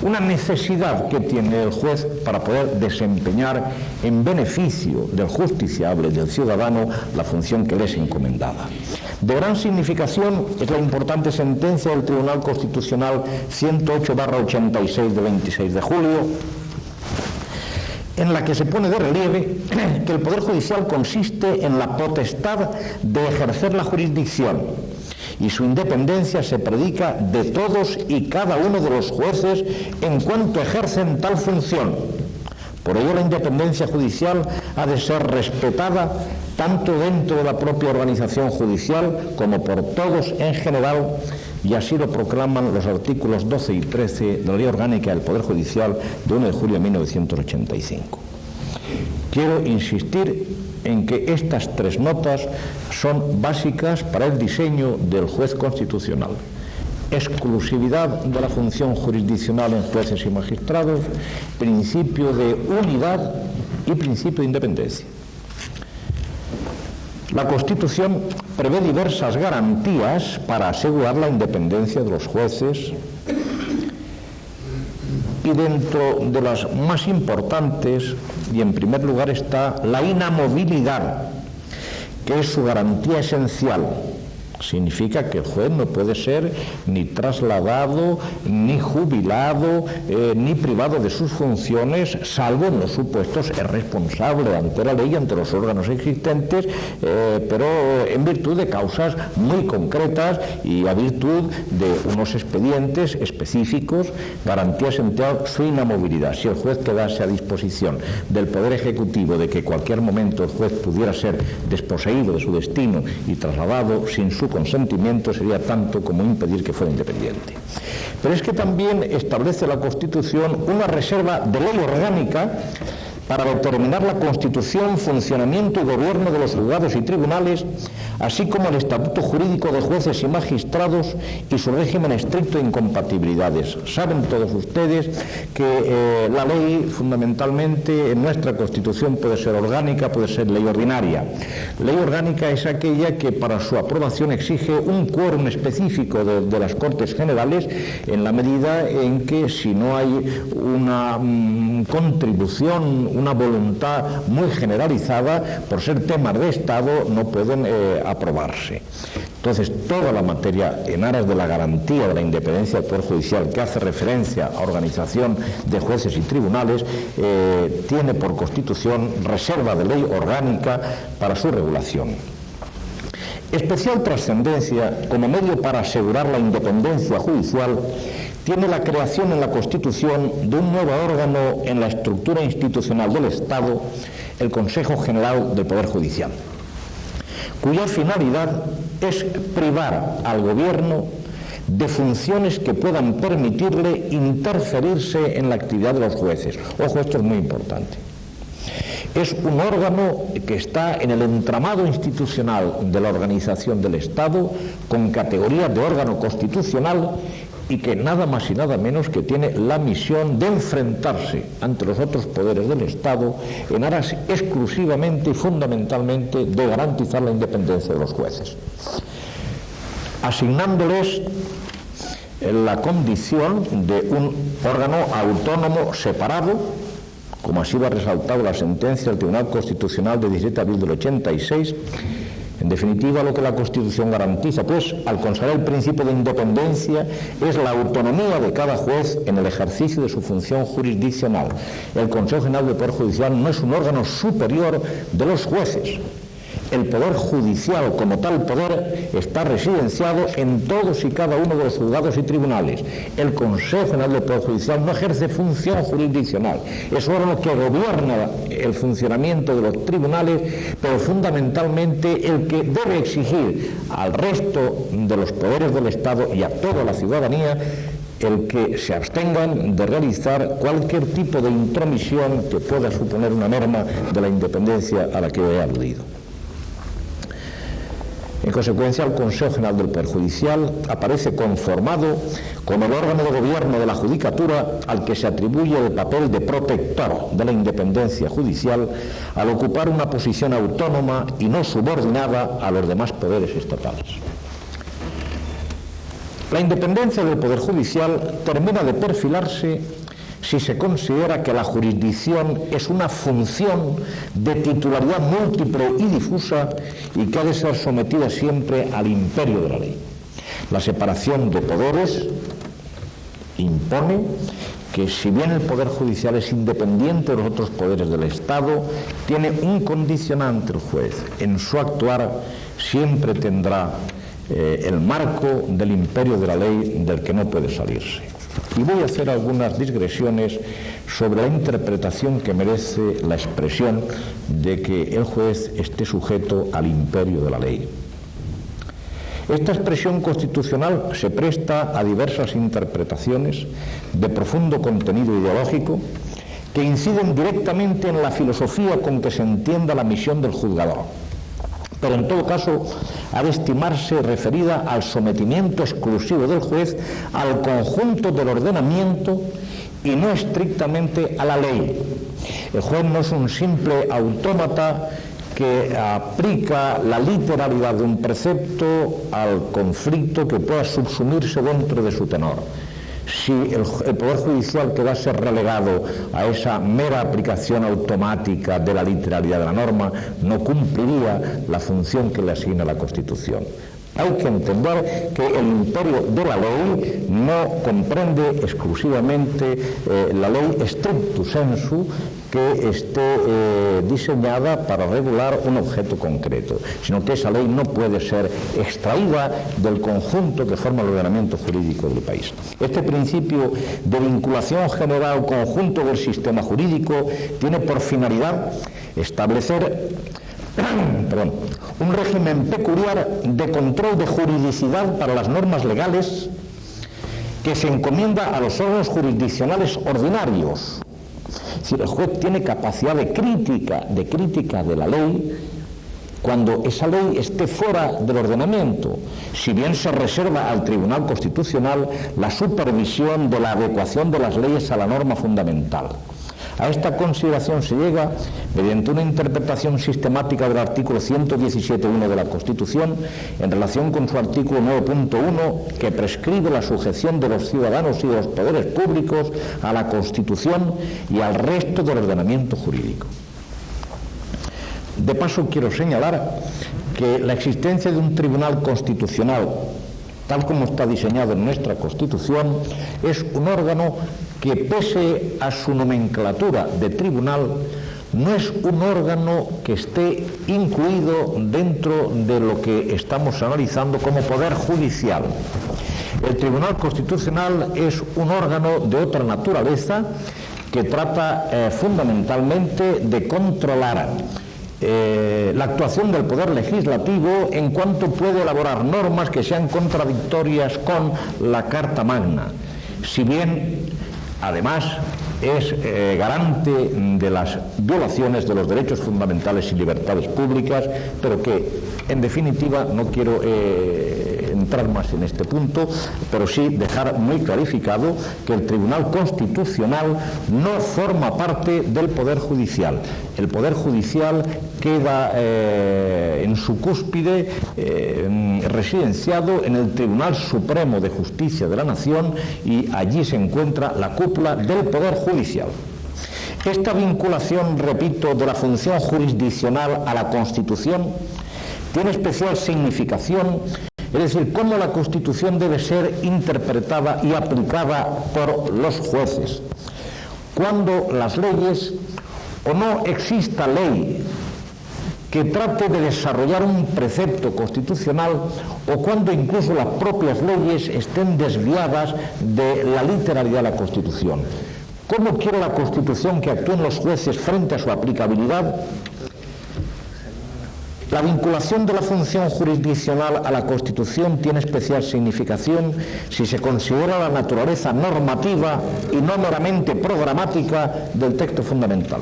[SPEAKER 4] una necesidad que tiene el juez para poder desempeñar en beneficio del justiciable, del ciudadano, la función que le es encomendada. De gran significación es la importante sentencia del Tribunal Constitucional 108/86 de 26 de julio, en la que se pone de relieve que el Poder Judicial consiste en la potestad de ejercer la jurisdicción y su independencia se predica de todos y cada uno de los jueces en cuanto ejercen tal función. Por ello, la independencia judicial ha de ser respetada tanto dentro de la propia organización judicial como por todos en general, y así lo proclaman los artículos 12 y 13 de la Ley Orgánica del Poder Judicial de 1 de julio de 1985. Quiero insistir en que estas tres notas son básicas para el diseño del juez constitucional. Exclusividad de la función jurisdiccional en jueces y magistrados, principio de unidad y principio de independencia. La Constitución prevé diversas garantías para asegurar la independencia de los jueces, y dentro de las más importantes, y en primer lugar, está la inamovilidad, que es su garantía esencial. Significa que el juez no puede ser ni trasladado, ni jubilado, ni privado de sus funciones, salvo en los supuestos es responsable ante la ley, ante los órganos existentes, pero en virtud de causas muy concretas y a virtud de unos expedientes específicos, garantías en su inamovilidad. Si el juez quedase a disposición del Poder Ejecutivo de que en cualquier momento el juez pudiera ser desposeído de su destino y trasladado sin su consentimiento, sería tanto como impedir que fuera independiente. Pero es que también establece la Constitución una reserva de ley orgánica para determinar la constitución, funcionamiento y gobierno de los juzgados y tribunales, así como el estatuto jurídico de jueces y magistrados y su régimen estricto de incompatibilidades. Saben todos ustedes que la ley fundamentalmente en nuestra Constitución puede ser orgánica, puede ser ley ordinaria. Ley orgánica es aquella que para su aprobación exige un quórum específico de las Cortes Generales, en la medida en que si no hay una contribución, una voluntad muy generalizada, por ser temas de Estado, no pueden aprobarse. Entonces, toda la materia en aras de la garantía de la independencia del Poder Judicial, que hace referencia a organización de jueces y tribunales, tiene por Constitución reserva de ley orgánica para su regulación. Especial trascendencia como medio para asegurar la independencia judicial tiene la creación en la Constitución de un nuevo órgano en la estructura institucional del Estado, el Consejo General del Poder Judicial, cuya finalidad es privar al Gobierno de funciones que puedan permitirle interferirse en la actividad de los jueces. Ojo, esto es muy importante. Es un órgano que está en el entramado institucional de la organización del Estado, con categoría de órgano constitucional, y que nada más y nada menos que tiene la misión de enfrentarse ante los otros poderes del Estado en aras exclusivamente y fundamentalmente de garantizar la independencia de los jueces, asignándoles la condición de un órgano autónomo separado, como así lo ha resaltado la sentencia del Tribunal Constitucional de 17 de abril del 86. En definitiva, lo que la Constitución garantiza, pues, al consagrar el principio de independencia, es la autonomía de cada juez en el ejercicio de su función jurisdiccional. El Consejo General del Poder Judicial no es un órgano superior de los jueces. El Poder Judicial, como tal poder, está residenciado en todos y cada uno de los juzgados y tribunales. El Consejo General del Poder Judicial no ejerce función jurisdiccional. Es un órgano que gobierna el funcionamiento de los tribunales, pero fundamentalmente el que debe exigir al resto de los poderes del Estado y a toda la ciudadanía el que se abstengan de realizar cualquier tipo de intromisión que pueda suponer una merma de la independencia a la que he aludido. En consecuencia, el Consejo General del Poder Judicial aparece conformado como el órgano de gobierno de la Judicatura al que se atribuye el papel de protector de la independencia judicial al ocupar una posición autónoma y no subordinada a los demás poderes estatales. La independencia del Poder Judicial termina de perfilarse si se considera que la jurisdicción es una función de titularidad múltiple y difusa y que ha de ser sometida siempre al imperio de la ley. La separación de poderes impone que, si bien el Poder Judicial es independiente de los otros poderes del Estado, tiene un condicionante el juez. En su actuar siempre tendrá el marco del imperio de la ley del que no puede salirse. Y voy a hacer algunas digresiones sobre la interpretación que merece la expresión de que el juez esté sujeto al imperio de la ley. Esta expresión constitucional se presta a diversas interpretaciones de profundo contenido ideológico que inciden directamente en la filosofía con que se entienda la misión del juzgador, pero en todo caso ha de estimarse referida al sometimiento exclusivo del juez al conjunto del ordenamiento y no estrictamente a la ley. El juez no es un simple autómata que aplica la literalidad de un precepto al conflicto que pueda subsumirse dentro de su tenor. Si el Poder Judicial quedase relegado a esa mera aplicación automática de la literalidad de la norma, no cumpliría la función que le asigna la Constitución. Hay que entender que el imperio de la ley no comprende exclusivamente la ley stricto sensu, que esté diseñada para regular un objeto concreto, sino que esa ley no puede ser extraída del conjunto que forma el ordenamiento jurídico del país. Este principio de vinculación general conjunto del sistema jurídico tiene por finalidad establecer un régimen peculiar de control de juridicidad para las normas legales que se encomienda a los órganos jurisdiccionales ordinarios. Es decir, el juez tiene capacidad de crítica de la ley cuando esa ley esté fuera del ordenamiento, si bien se reserva al Tribunal Constitucional la supervisión de la adecuación de las leyes a la norma fundamental. A esta consideración se llega mediante una interpretación sistemática del artículo 117.1 de la Constitución en relación con su artículo 9.1, que prescribe la sujeción de los ciudadanos y de los poderes públicos a la Constitución y al resto del ordenamiento jurídico. De paso, quiero señalar que la existencia de un Tribunal Constitucional, tal como está diseñado en nuestra Constitución, es un órgano que, pese a su nomenclatura de tribunal, no es un órgano que esté incluido dentro de lo que estamos analizando como poder judicial. El Tribunal Constitucional es un órgano de otra naturaleza que trata fundamentalmente de controlar la actuación del Poder Legislativo en cuanto puede elaborar normas que sean contradictorias con la Carta Magna, si bien además es garante de las violaciones de los derechos fundamentales y libertades públicas, pero que en definitiva no quiero entrar más en este punto, pero sí dejar muy clarificado que el Tribunal Constitucional no forma parte del Poder Judicial. El Poder Judicial queda en su cúspide residenciado en el Tribunal Supremo de Justicia de la Nación, y allí se encuentra la cúpula del Poder Judicial. Esta vinculación, repito, de la función jurisdiccional a la Constitución tiene especial significación, es decir, cómo la Constitución debe ser interpretada y aplicada por los jueces. Cuando las leyes, o no exista ley que trate de desarrollar un precepto constitucional, o cuando incluso las propias leyes estén desviadas de la literalidad de la Constitución. ¿Cómo quiere la Constitución que actúen los jueces frente a su aplicabilidad? La vinculación de la función jurisdiccional a la Constitución tiene especial significación si se considera la naturaleza normativa y no meramente programática del texto fundamental,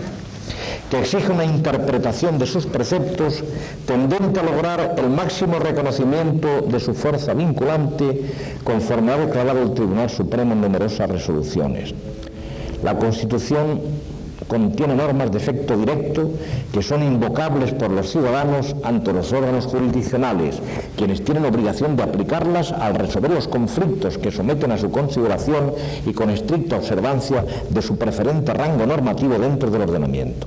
[SPEAKER 4] que exige una interpretación de sus preceptos tendente a lograr el máximo reconocimiento de su fuerza vinculante, conforme ha declarado el Tribunal Supremo en numerosas resoluciones. La Constitución contiene normas de efecto directo que son invocables por los ciudadanos ante los órganos jurisdiccionales, quienes tienen obligación de aplicarlas al resolver los conflictos que someten a su consideración y con estricta observancia de su preferente rango normativo dentro del ordenamiento.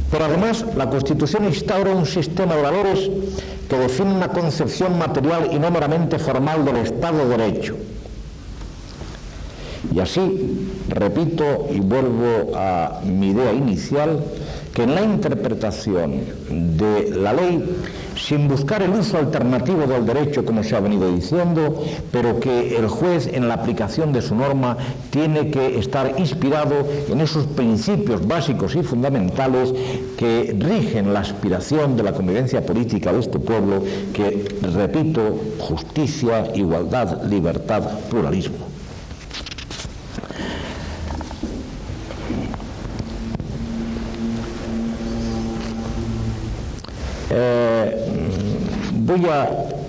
[SPEAKER 4] Pero además, la Constitución instaura un sistema de valores que define una concepción material y no meramente formal del Estado de Derecho. Y así, repito y vuelvo a mi idea inicial, que en la interpretación de la ley, sin buscar el uso alternativo del derecho, como se ha venido diciendo, pero que el juez en la aplicación de su norma tiene que estar inspirado en esos principios básicos y fundamentales que rigen la aspiración de la convivencia política de este pueblo, que, repito, justicia, igualdad, libertad, pluralismo. Voy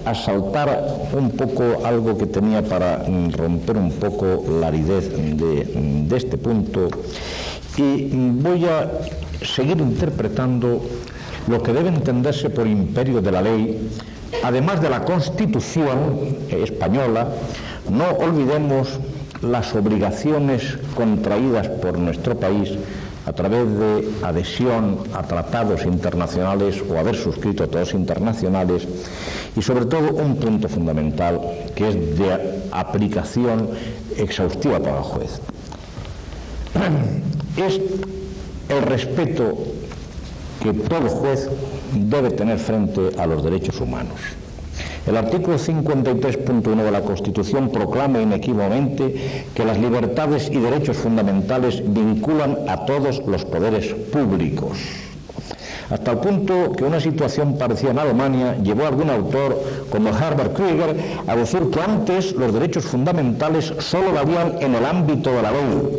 [SPEAKER 4] a saltar un poco algo que tenía para romper un poco la aridez de este punto, y voy a seguir interpretando lo que debe entenderse por imperio de la ley. Además de la Constitución española, no olvidemos las obligaciones contraídas por nuestro país a través de adhesión a tratados internacionales o haber suscrito tratados internacionales, y sobre todo un punto fundamental que es de aplicación exhaustiva para el juez. Es el respeto que todo juez debe tener frente a los derechos humanos. El artículo 53.1 de la Constitución proclama inequívocamente que las libertades y derechos fundamentales vinculan a todos los poderes públicos, hasta el punto que una situación parecida en Alemania llevó a algún autor como Herbert Krieger a decir que antes los derechos fundamentales solo valían en el ámbito de la ley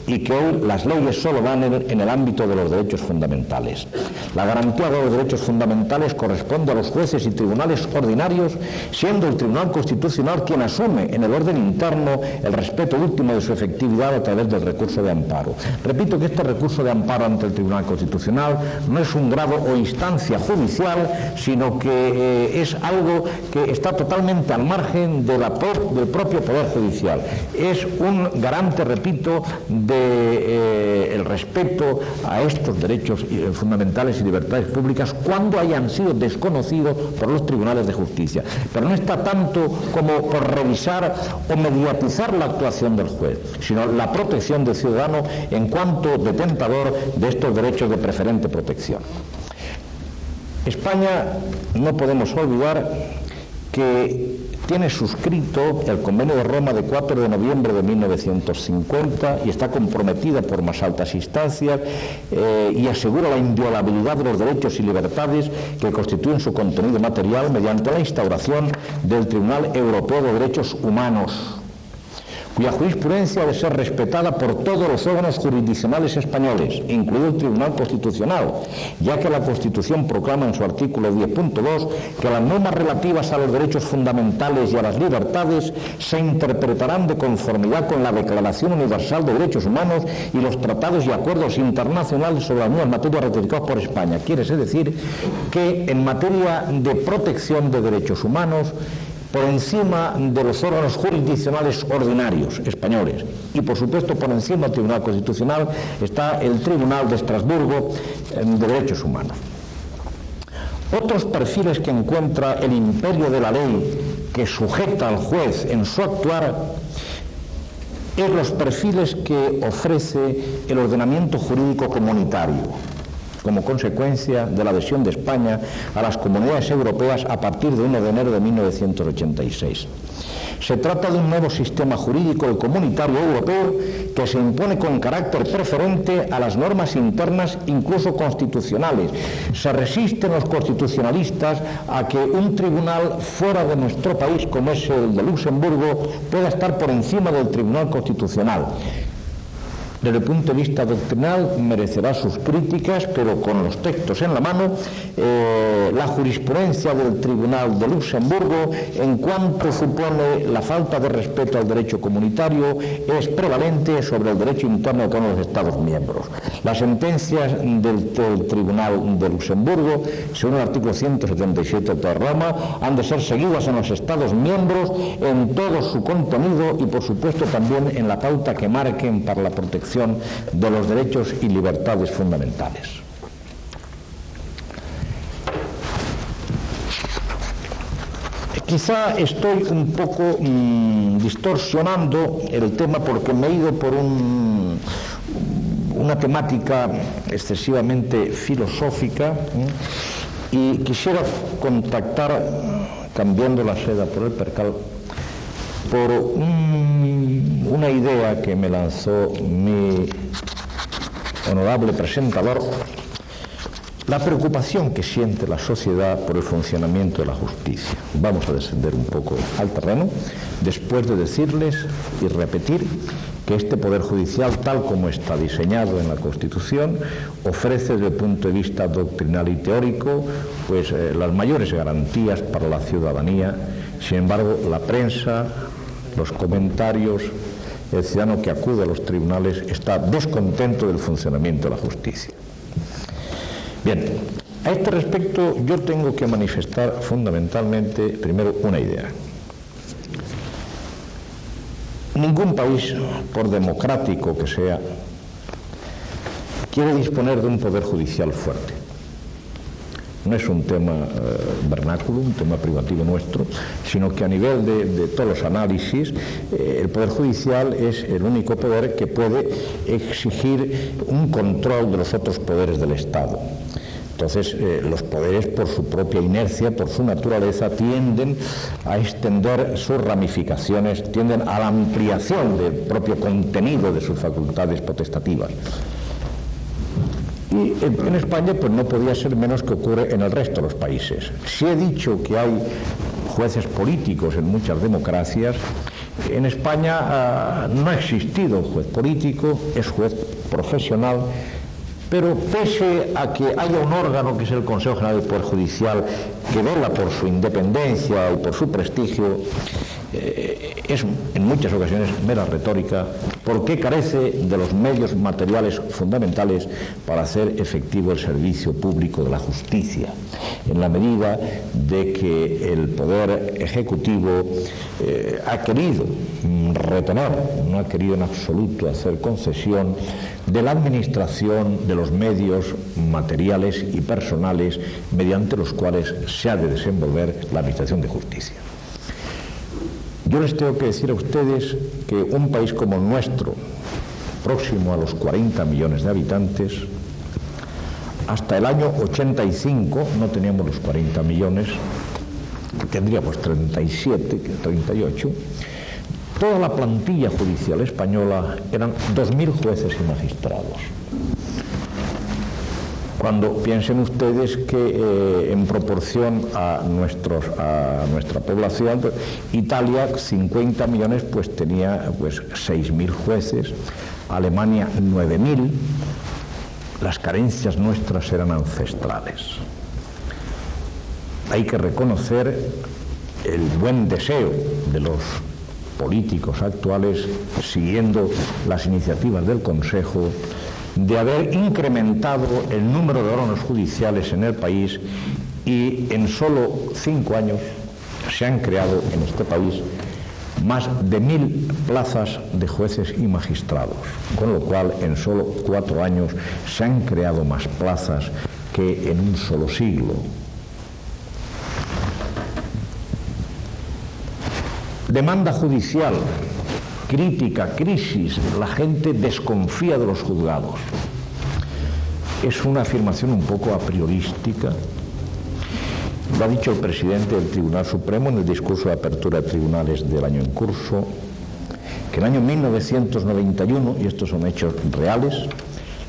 [SPEAKER 4] y que hoy las leyes solo van en el ámbito de los derechos fundamentales. La garantía de los derechos fundamentales corresponde a los jueces y tribunales ordinarios, siendo el Tribunal Constitucional quien asume en el orden interno el respeto último de su efectividad a través del recurso de amparo. Repito que este recurso de amparo ante el Tribunal Constitucional no es un grado o instancia judicial, sino que es algo que está totalmente al margen del propio Poder Judicial. Es un garante, repito, el respeto a estos derechos fundamentales y libertades públicas cuando hayan sido desconocidos por los tribunales de justicia. Pero no está tanto como por revisar o mediatizar la actuación del juez, sino la protección del ciudadano en cuanto detentador de estos derechos de preferente protección. España, no podemos olvidar que tiene suscrito el Convenio de Roma de 4 de noviembre de 1950 y está comprometida por más altas instancias y asegura la inviolabilidad de los derechos y libertades que constituyen su contenido material mediante la instauración del Tribunal Europeo de Derechos Humanos, cuya jurisprudencia debe ser respetada por todos los órganos jurisdiccionales españoles, incluido el Tribunal Constitucional, ya que la Constitución proclama en su artículo 10.2 que las normas relativas a los derechos fundamentales y a las libertades se interpretarán de conformidad con la Declaración Universal de Derechos Humanos y los tratados y acuerdos internacionales sobre las mismas materias ratificados por España. Quiere decir que en materia de protección de derechos humanos, por encima de los órganos jurisdiccionales ordinarios españoles y por supuesto por encima del Tribunal Constitucional está el Tribunal de Estrasburgo de Derechos Humanos. Otros perfiles que encuentra el imperio de la ley que sujeta al juez en su actuar es los perfiles que ofrece el ordenamiento jurídico comunitario como consecuencia de la adhesión de España a las comunidades europeas a partir de 1 de enero de 1986. Se trata de un nuevo sistema jurídico comunitario europeo que se impone con carácter preferente a las normas internas, incluso constitucionales. Se resisten los constitucionalistas a que un tribunal fuera de nuestro país, como es el de Luxemburgo, pueda estar por encima del Tribunal Constitucional. Desde el punto de vista doctrinal merecerá sus críticas, pero con los textos en la mano, la jurisprudencia del Tribunal de Luxemburgo, en cuanto supone la falta de respeto al derecho comunitario, es prevalente sobre el derecho interno de todos los Estados miembros. Las sentencias del Tribunal de Luxemburgo, según el artículo 177 de Roma, han de ser seguidas en los Estados miembros en todo su contenido y, por supuesto, también en la pauta que marquen para la protección de los derechos y libertades fundamentales. Quizá estoy un poco distorsionando el tema porque me he ido por una temática excesivamente filosófica y quisiera contactar, cambiando la seda por el percal, por una idea que me lanzó mi honorable presentador, la preocupación que siente la sociedad por el funcionamiento de la justicia. Vamos a descender un poco al terreno, después de decirles y repetir que este Poder Judicial, tal como está diseñado en la Constitución, ofrece desde el punto de vista doctrinal y teórico pues, las mayores garantías para la ciudadanía. Sin embargo, la prensa, los comentarios, el ciudadano que acude a los tribunales está descontento del funcionamiento de la justicia. Bien, a este respecto yo tengo que manifestar fundamentalmente primero una idea. Ningún país, por democrático que sea, quiere disponer de un poder judicial fuerte. No es un tema vernáculo, un tema privativo nuestro, sino que a nivel de todos los análisis, el Poder Judicial es el único poder que puede exigir un control de los otros poderes del Estado. Entonces, los poderes, por su propia inercia, por su naturaleza, tienden a extender sus ramificaciones, tienden a la ampliación del propio contenido de sus facultades potestativas. Y en España pues no podía ser menos que ocurre en el resto de los países. Si he dicho que hay jueces políticos en muchas democracias, en España no ha existido un juez político, es juez profesional, pero pese a que haya un órgano que es el Consejo General del Poder Judicial que vela por su independencia y por su prestigio, es en muchas ocasiones mera retórica, porque carece de los medios materiales fundamentales para hacer efectivo el servicio público de la justicia, en la medida de que el Poder Ejecutivo ha querido retener, no ha querido en absoluto hacer concesión de la administración de los medios materiales y personales mediante los cuales se ha de desenvolver la administración de justicia. Yo les tengo que decir a ustedes que un país como el nuestro, próximo a los 40 millones de habitantes, hasta el año 85 no teníamos los 40 millones, tendríamos 37, 38, toda la plantilla judicial española eran 2.000 jueces y magistrados. Cuando piensen ustedes que en proporción a nuestra población, pues, Italia, 50 millones, pues tenía 6.000 jueces, Alemania 9.000, las carencias nuestras eran ancestrales. Hay que reconocer el buen deseo de los políticos actuales, siguiendo las iniciativas del Consejo, de haber incrementado el número de órganos judiciales en el país, y en solo 5 años se han creado en este país más de 1.000 plazas de jueces y magistrados, con lo cual en solo 4 años se han creado más plazas que en un solo siglo. Demanda judicial, crítica, crisis, la gente desconfía de los juzgados. Es una afirmación un poco a priorística. Lo ha dicho el presidente del Tribunal Supremo en el discurso de apertura de tribunales del año en curso, que en el año 1991, y estos son hechos reales,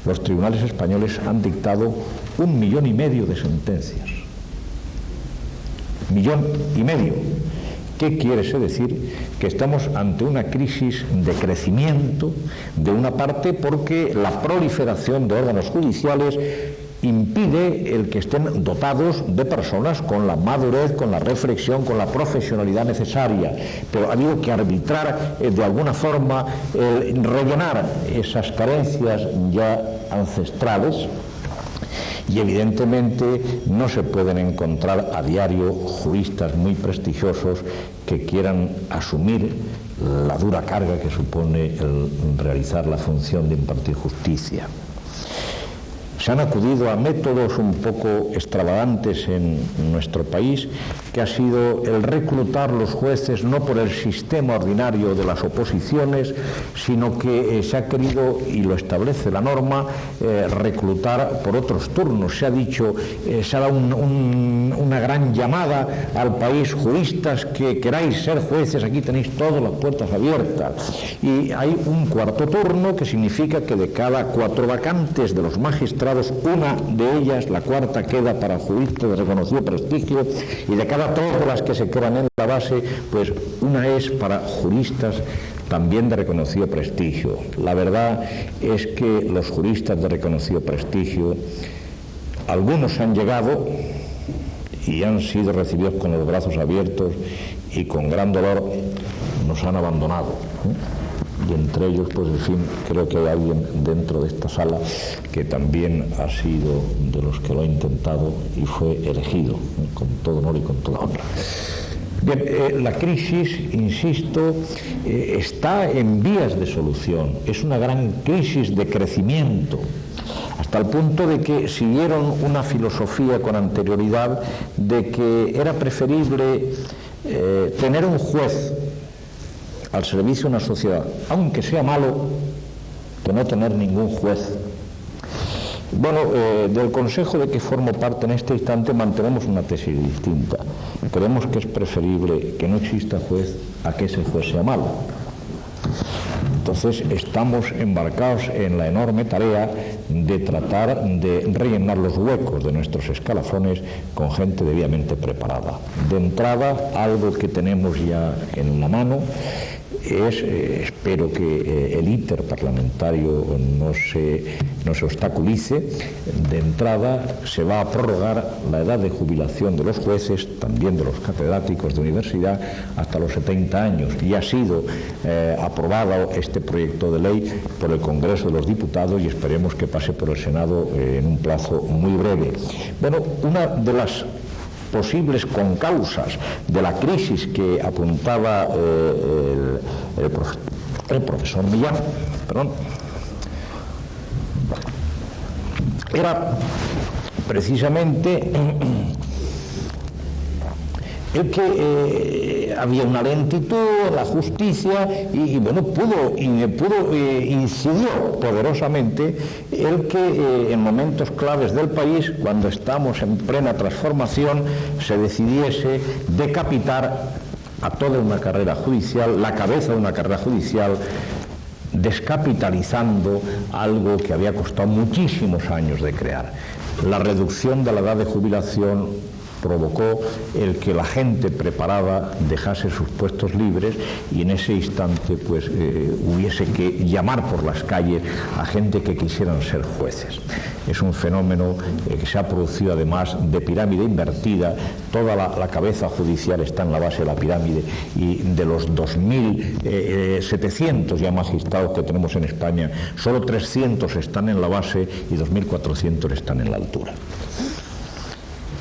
[SPEAKER 4] los tribunales españoles han dictado 1,5 millones de sentencias. 1,5 millones. ¿Qué quiere eso decir? Que estamos ante una crisis de crecimiento, de una parte porque la proliferación de órganos judiciales impide el que estén dotados de personas con la madurez, con la reflexión, con la profesionalidad necesaria. Pero ha habido que arbitrar de alguna forma, rellenar esas carencias ya ancestrales. Y evidentemente no se pueden encontrar a diario juristas muy prestigiosos que quieran asumir la dura carga que supone el realizar la función de impartir justicia. Se han acudido a métodos un poco extravagantes en nuestro país, que ha sido el reclutar los jueces no por el sistema ordinario de las oposiciones, sino que se ha querido, y lo establece la norma, reclutar por otros turnos. Se ha dicho, se ha dado una gran llamada al país: juristas que queráis ser jueces, aquí tenéis todas las puertas abiertas. Y hay un cuarto turno, que significa que de cada 4 vacantes de los magistrados, una de ellas, la cuarta, queda para juristas de reconocido prestigio, y de cada todas las que se quedan en la base, pues una es para juristas también de reconocido prestigio. La verdad es que los juristas de reconocido prestigio, algunos han llegado y han sido recibidos con los brazos abiertos, y con gran dolor nos han abandonado. Y entre ellos, pues en fin, creo que hay alguien dentro de esta sala que también ha sido de los que lo ha intentado y fue elegido, con todo honor y con toda honra. Bien, la crisis, insisto, está en vías de solución. Es una gran crisis de crecimiento. hasta el punto de que siguieron una filosofía con anterioridad de que era preferible tener un juez al servicio de una sociedad, aunque sea malo, que no tener ningún juez. Bueno, del consejo de que formo parte en este instante mantenemos una tesis distinta. Creemos que es preferible que no exista juez a que ese juez sea malo. Entonces estamos embarcados en la enorme tarea de tratar de rellenar los huecos de nuestros escalafones con gente debidamente preparada. De entrada, algo que tenemos ya en la mano es, espero que el interparlamentario no se obstaculice, de entrada se va a prorrogar la edad de jubilación de los jueces, también de los catedráticos de universidad, hasta los 70 años. Y ha sido aprobado este proyecto de ley por el Congreso de los Diputados y esperemos que pase por el Senado en un plazo muy breve. Bueno, una de las posibles concausas de la crisis que apuntaba el profesor Millán, era precisamente el que había una lentitud en la justicia y bueno, incidió poderosamente el que en momentos claves del país, cuando estamos en plena transformación, se decidiese decapitar a toda una carrera judicial, la cabeza de una carrera judicial, descapitalizando algo que había costado muchísimos años de crear. La reducción de la edad de jubilación provocó el que la gente preparada dejase sus puestos libres y en ese instante pues hubiese que llamar por las calles a gente que quisieran ser jueces. Es un fenómeno que se ha producido además de pirámide invertida. Toda la cabeza judicial está en la base de la pirámide y de los 2.700 ya magistrados que tenemos en España, solo 300 están en la base y 2.400 están en la altura.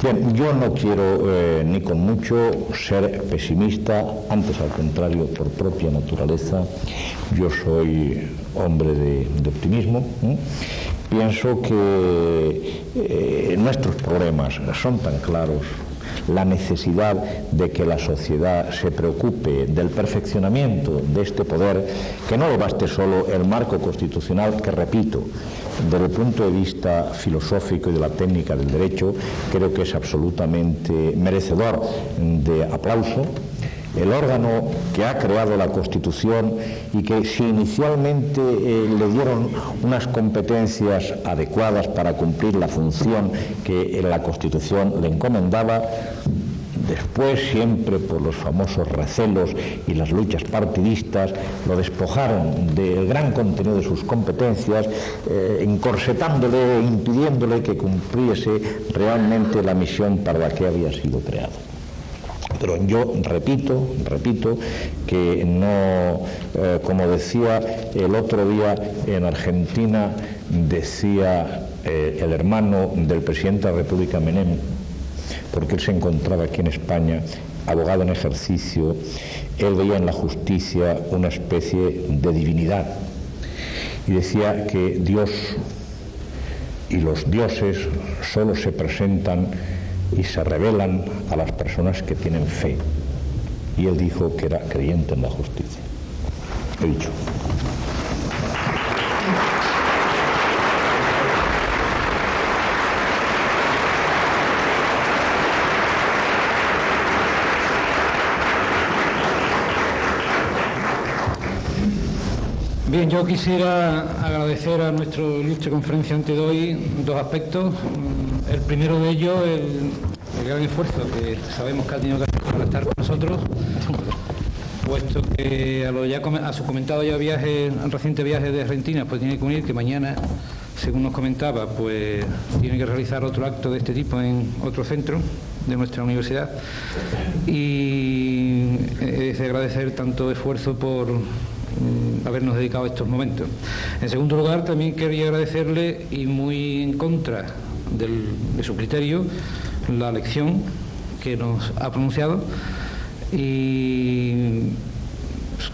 [SPEAKER 4] Bien, yo no quiero ni con mucho ser pesimista, antes al contrario, por propia naturaleza, yo soy hombre de optimismo. Pienso que nuestros problemas son tan claros, la necesidad de que la sociedad se preocupe del perfeccionamiento de este poder, que no le baste solo el marco constitucional, que repito, desde el punto de vista filosófico y de la técnica del derecho, creo que es absolutamente merecedor de aplauso. El órgano que ha creado la Constitución y que si inicialmente le dieron unas competencias adecuadas para cumplir la función que la Constitución le encomendaba, después, siempre por los famosos recelos y las luchas partidistas, lo despojaron del gran contenido de sus competencias, encorsetándole, impidiéndole que cumpliese realmente la misión para la que había sido creado. Pero yo repito que no, como decía el otro día en Argentina, decía el hermano del presidente de la República, Menem, porque él se encontraba aquí en España, abogado en ejercicio, él veía en la justicia una especie de divinidad y decía que Dios y los dioses solo se presentan y se revelan a las personas que tienen fe, y él dijo que era creyente en la justicia. He dicho.
[SPEAKER 1] Bien, yo quisiera agradecer a nuestro ilustre conferenciante de hoy dos aspectos. El primero de ellos, el gran esfuerzo que sabemos que ha tenido que hacer para estar con nosotros, puesto que a su comentado ya reciente viaje de Argentina, pues tiene que unir, que mañana, según nos comentaba, pues tiene que realizar otro acto de este tipo en otro centro de nuestra universidad, y es de agradecer tanto esfuerzo por habernos dedicado a estos momentos. En segundo lugar, también quería agradecerle, y muy en contra de su criterio, la lección que nos ha pronunciado, y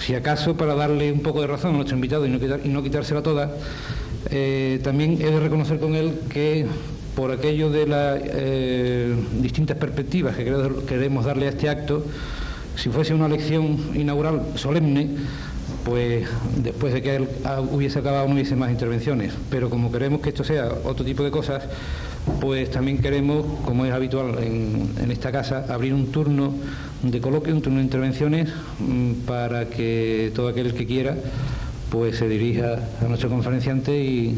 [SPEAKER 1] si acaso, para darle un poco de razón a nuestro invitado y no quitársela toda, También he de reconocer con él que por aquello de las distintas perspectivas que queremos darle a este acto, si fuese una lección inaugural solemne, pues después de que él hubiese acabado no hubiese más intervenciones, pero como queremos que esto sea otro tipo de cosas, pues también queremos, como es habitual en esta casa, abrir un turno de coloquio, un turno de intervenciones, para que todo aquel que quiera pues se dirija a nuestro conferenciante y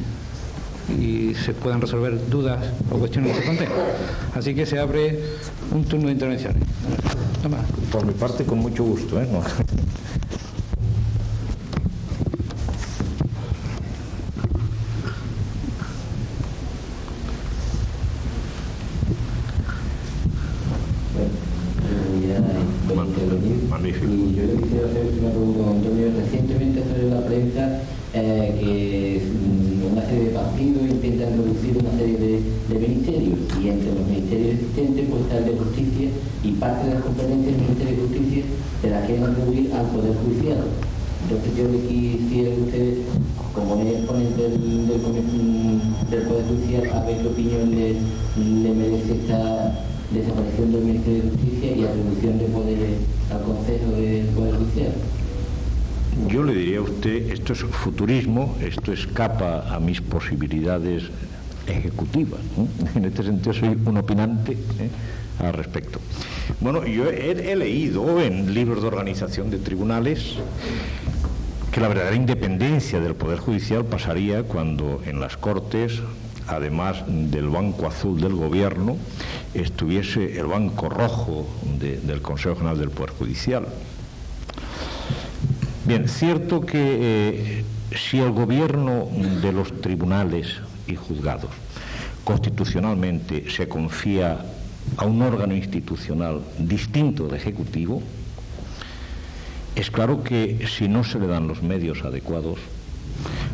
[SPEAKER 1] se puedan resolver dudas o cuestiones que se planteen. Así que se abre un turno de intervenciones. Toma.
[SPEAKER 4] Por mi parte, con mucho gusto, ¿eh? No.
[SPEAKER 5] Magnífico. Y yo le quisiera hacer una pregunta a Antonio. Recientemente salió en la prensa que una serie de partidos intentan reducir una serie de ministerios, y entre los ministerios existentes pues está el de Justicia, y parte de las competencias del Ministerio de Justicia se las quieren atribuir al Poder Judicial. Entonces yo le quisiera a usted, como es exponente del Poder Judicial, a ver qué opinión le merece esta desaparición del Ministerio de Justicia y atribución de poderes al Consejo del Poder Judicial.
[SPEAKER 4] Yo le diría a usted, esto es futurismo, esto escapa a mis posibilidades ejecutivas, ¿no? En este sentido soy un opinante al respecto. Bueno, yo he leído en libros de organización de tribunales que la verdadera independencia del Poder Judicial pasaría cuando en las Cortes, además del banco azul del Gobierno, estuviese el banco rojo del Consejo General del Poder Judicial. Bien, cierto que si el gobierno de los tribunales y juzgados constitucionalmente se confía a un órgano institucional distinto del Ejecutivo, es claro que si no se le dan los medios adecuados,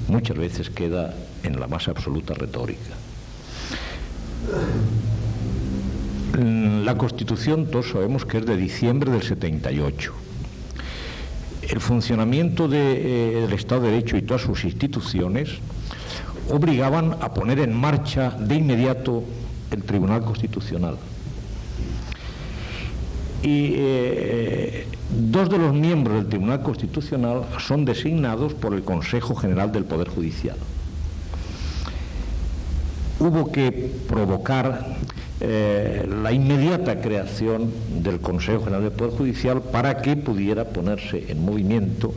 [SPEAKER 4] muchas veces queda en la más absoluta retórica. La Constitución, todos sabemos que es de diciembre del 78. El funcionamiento del Estado de Derecho y todas sus instituciones obligaban a poner en marcha de inmediato el Tribunal Constitucional. Y dos de los miembros del Tribunal Constitucional son designados por el Consejo General del Poder Judicial. Hubo que provocar la inmediata creación del Consejo General del Poder Judicial para que pudiera ponerse en movimiento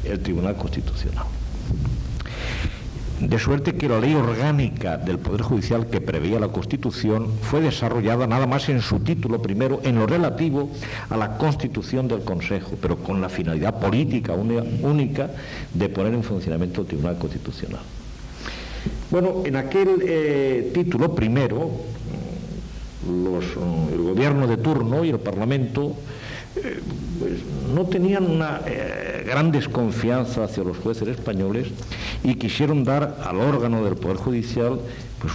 [SPEAKER 4] el Tribunal Constitucional. De suerte que la ley orgánica del Poder Judicial que preveía la Constitución fue desarrollada nada más en su título primero en lo relativo a la constitución del Consejo, pero con la finalidad política única de poner en funcionamiento el Tribunal Constitucional. Bueno, en aquel título primero, el gobierno de turno y el Parlamento pues, no tenían una gran desconfianza hacia los jueces españoles y quisieron dar al órgano del Poder Judicial pues,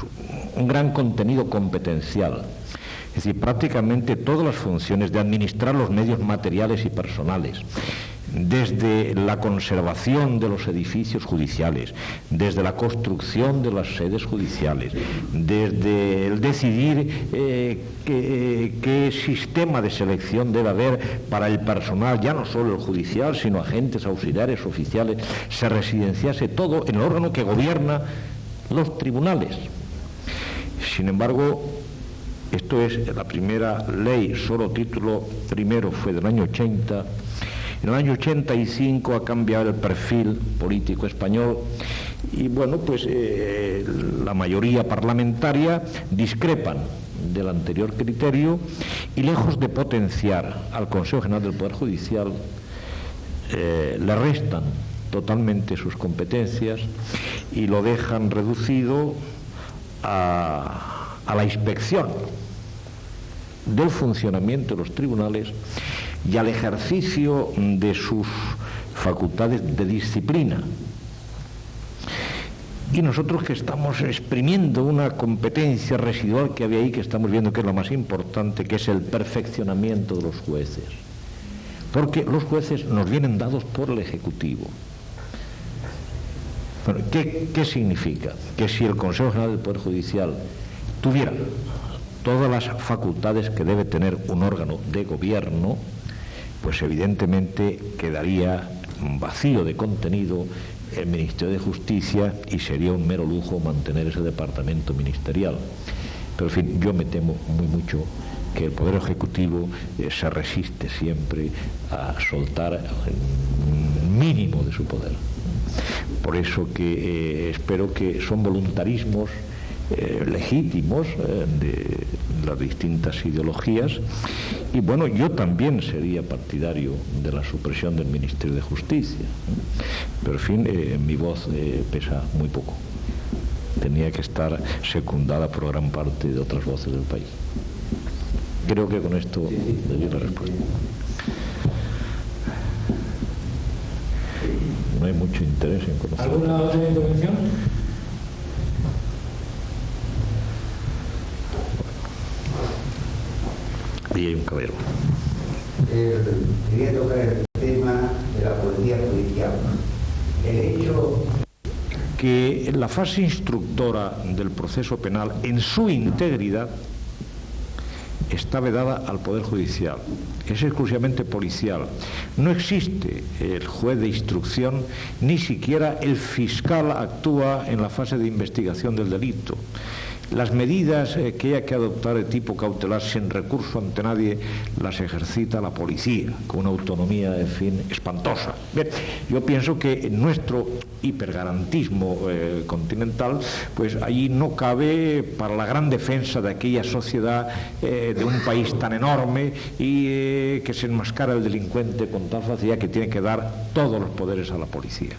[SPEAKER 4] un gran contenido competencial. Es decir, prácticamente todas las funciones de administrar los medios materiales y personales, desde la conservación de los edificios judiciales, desde la construcción de las sedes judiciales, desde el decidir qué sistema de selección debe haber para el personal, ya no solo el judicial, sino agentes auxiliares, oficiales, se residenciase todo en el órgano que gobierna los tribunales. Sin embargo, esto es la primera ley, solo título primero fue del año 80. En el año 85 ha cambiado el perfil político español y bueno, pues la mayoría parlamentaria discrepan del anterior criterio y lejos de potenciar al Consejo General del Poder Judicial, le restan totalmente sus competencias y lo dejan reducido a la inspección del funcionamiento de los tribunales y al ejercicio de sus facultades de disciplina. Y nosotros que estamos exprimiendo una competencia residual que había ahí, que estamos viendo que es lo más importante, que es el perfeccionamiento de los jueces. Porque los jueces nos vienen dados por el Ejecutivo. Bueno, ¿qué significa? Que si el Consejo General del Poder Judicial tuviera todas las facultades que debe tener un órgano de gobierno, pues evidentemente quedaría vacío de contenido el Ministerio de Justicia y sería un mero lujo mantener ese departamento ministerial. Pero en fin, yo me temo muy mucho que el Poder Ejecutivo se resiste siempre a soltar el mínimo de su poder. Por eso que espero que son voluntarismos legítimos de las distintas ideologías, y bueno, yo también sería partidario de la supresión del Ministerio de Justicia, pero en fin, mi voz pesa muy poco, tenía que estar secundada por gran parte de otras voces del país. Creo que con esto le doy la respuesta. No hay mucho interés en conocer.
[SPEAKER 1] ¿Alguna otra intervención?
[SPEAKER 4] Y hay un caballero.
[SPEAKER 6] Quería tocar el tema de la policía judicial. El hecho
[SPEAKER 4] Que la fase instructora del proceso penal en su integridad está vedada al Poder Judicial, es exclusivamente policial. No existe el juez de instrucción, ni siquiera el fiscal actúa en la fase de investigación del delito. Las medidas que haya que adoptar de tipo cautelar sin recurso ante nadie las ejercita la policía, con una autonomía, en fin, espantosa. Bien, yo pienso que en nuestro hipergarantismo continental, pues allí no cabe para la gran defensa de aquella sociedad de un país tan enorme y que se enmascara el delincuente con tal facilidad que tiene que dar todos los poderes a la policía.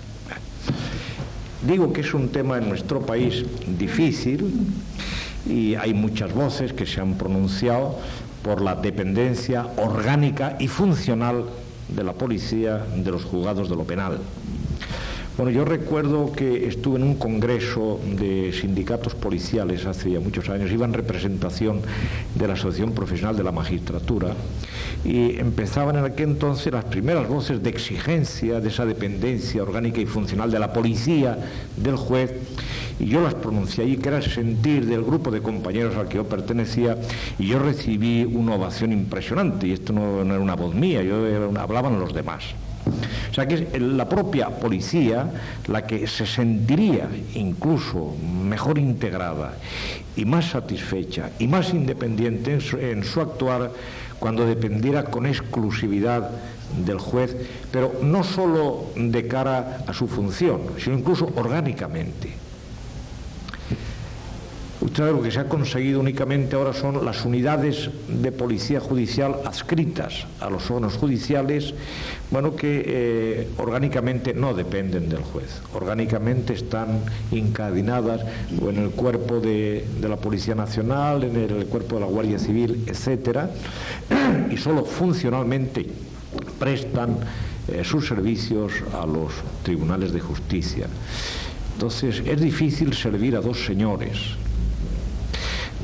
[SPEAKER 4] Digo que es un tema en nuestro país difícil y hay muchas voces que se han pronunciado por la dependencia orgánica y funcional de la policía de los juzgados de lo penal. Bueno, yo recuerdo que estuve en un congreso de sindicatos policiales hace ya muchos años, iba en representación de la Asociación Profesional de la Magistratura y empezaban en aquel entonces las primeras voces de exigencia de esa dependencia orgánica y funcional de la policía, del juez, y yo las pronuncié allí, que era el sentir del grupo de compañeros al que yo pertenecía, y yo recibí una ovación impresionante, y esto no era una voz mía, hablaban los demás. O sea que es la propia policía la que se sentiría incluso mejor integrada y más satisfecha y más independiente en su actuar cuando dependiera con exclusividad del juez, pero no solo de cara a su función, sino incluso orgánicamente. Usted sabe, lo que se ha conseguido únicamente ahora son las unidades de policía judicial adscritas a los órganos judiciales, bueno, que orgánicamente no dependen del juez, orgánicamente están incardinadas o en el cuerpo de la Policía Nacional, en el cuerpo de la Guardia Civil, etcétera, y solo funcionalmente prestan sus servicios a los tribunales de justicia. Entonces es difícil servir a dos señores.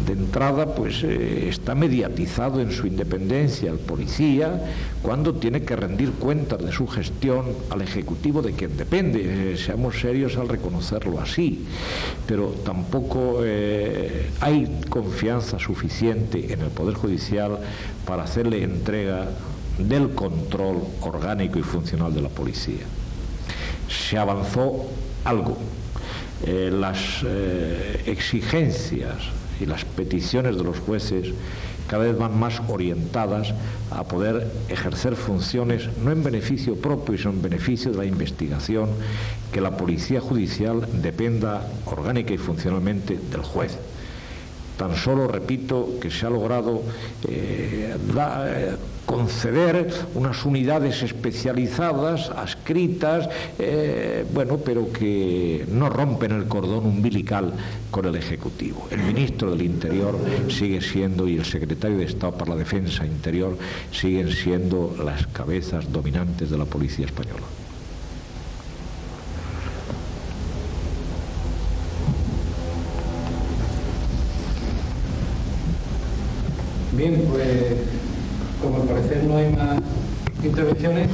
[SPEAKER 4] De entrada, pues está mediatizado en su independencia el policía cuando tiene que rendir cuentas de su gestión al ejecutivo de quien depende. Seamos serios al reconocerlo así, pero tampoco hay confianza suficiente en el Poder Judicial para hacerle entrega del control orgánico y funcional de la policía. Se avanzó algo. Las exigencias y las peticiones de los jueces cada vez van más orientadas a poder ejercer funciones no en beneficio propio, sino en beneficio de la investigación, que la policía judicial dependa orgánica y funcionalmente del juez. Tan solo, repito, que se ha logrado conceder unas unidades especializadas, adscritas, bueno, pero que no rompen el cordón umbilical con el Ejecutivo. El ministro del Interior sigue siendo, y el secretario de Estado para la Defensa Interior siguen siendo las cabezas dominantes de la policía española.
[SPEAKER 1] Bien, pues como al parecer no hay más intervenciones,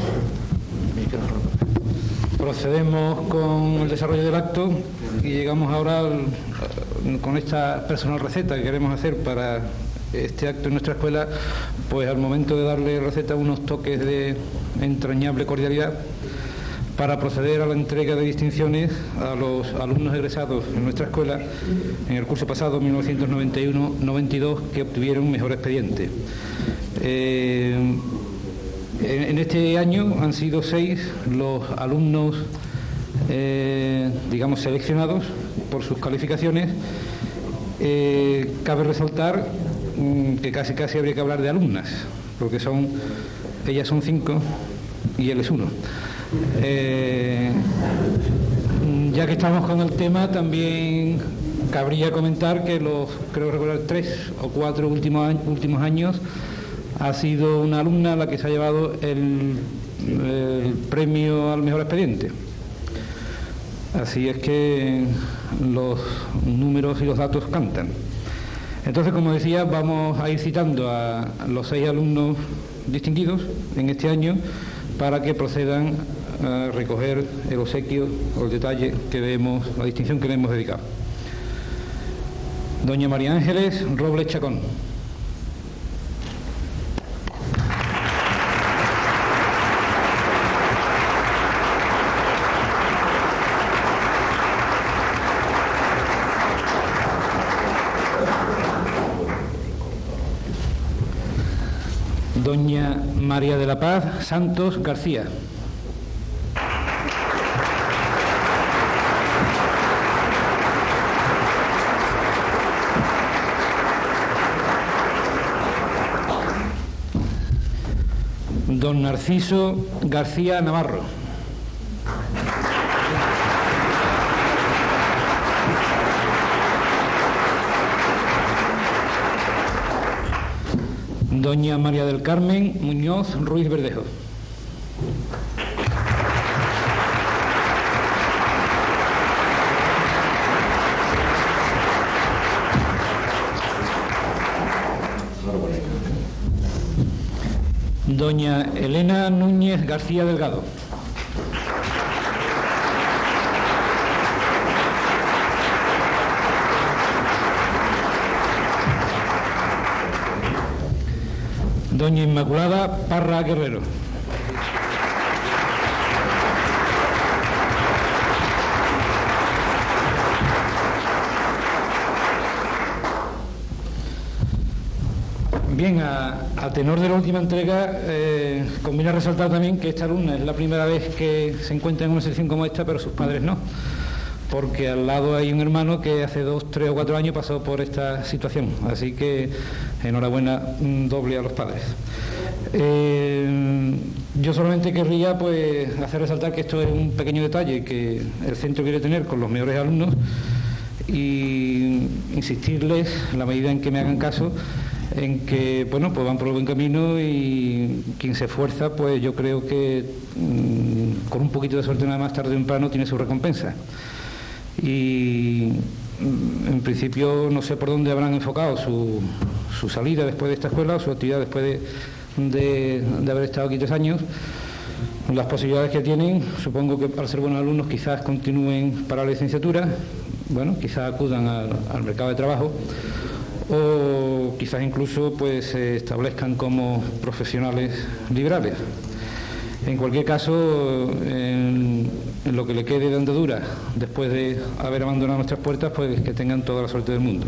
[SPEAKER 1] Procedemos con el desarrollo del acto y llegamos ahora con esta personal receta que queremos hacer para este acto en nuestra escuela, pues al momento de darle receta unos toques de entrañable cordialidad para proceder a la entrega de distinciones a los alumnos egresados en nuestra escuela en el curso pasado 1991-92 que obtuvieron mejor expediente. En este año han sido 6 los alumnos, digamos, seleccionados por sus calificaciones. Cabe resaltar que casi habría que hablar de alumnas, porque ellas son 5 y él es 1. Ya que estamos con el tema, también cabría comentar que creo recordar 3 o 4 últimos años ha sido una alumna la que se ha llevado el premio al mejor expediente. Así es que los números y los datos cantan. Entonces, como decía, vamos a ir citando a los 6 alumnos distinguidos en este año para que procedan a recoger el obsequio o el detalle la distinción que le hemos dedicado. Doña María Ángeles Robles Chacón. Doña María de la Paz Santos García. Don Narciso García Navarro. Doña María del Carmen Muñoz Ruiz Verdejo. Doña Elena Núñez García Delgado. Doña Inmaculada Parra Guerrero. Bien, a tenor de la última entrega, conviene resaltar también que esta alumna es la primera vez que se encuentra en una sección como esta, pero sus padres no, porque al lado hay un hermano que hace 2, 3 o 4 años pasó por esta situación, así que enhorabuena doble a los padres. Yo solamente querría pues hacer resaltar que esto es un pequeño detalle que el centro quiere tener con los mejores alumnos y insistirles, en la medida en que me hagan caso, en que bueno, pues van por el buen camino y quien se esfuerza, pues yo creo que con un poquito de suerte nada más tarde o temprano tiene su recompensa. Y en principio no sé por dónde habrán enfocado su salida después de esta escuela o su actividad después de haber estado aquí 3 años. Las posibilidades que tienen, supongo que al ser buenos alumnos quizás continúen para la licenciatura, bueno, quizás acudan al mercado de trabajo o quizás incluso pues se establezcan como profesionales liberales. En cualquier caso, en lo que le quede de andadura después de haber abandonado nuestras puertas, pues que tengan toda la suerte del mundo.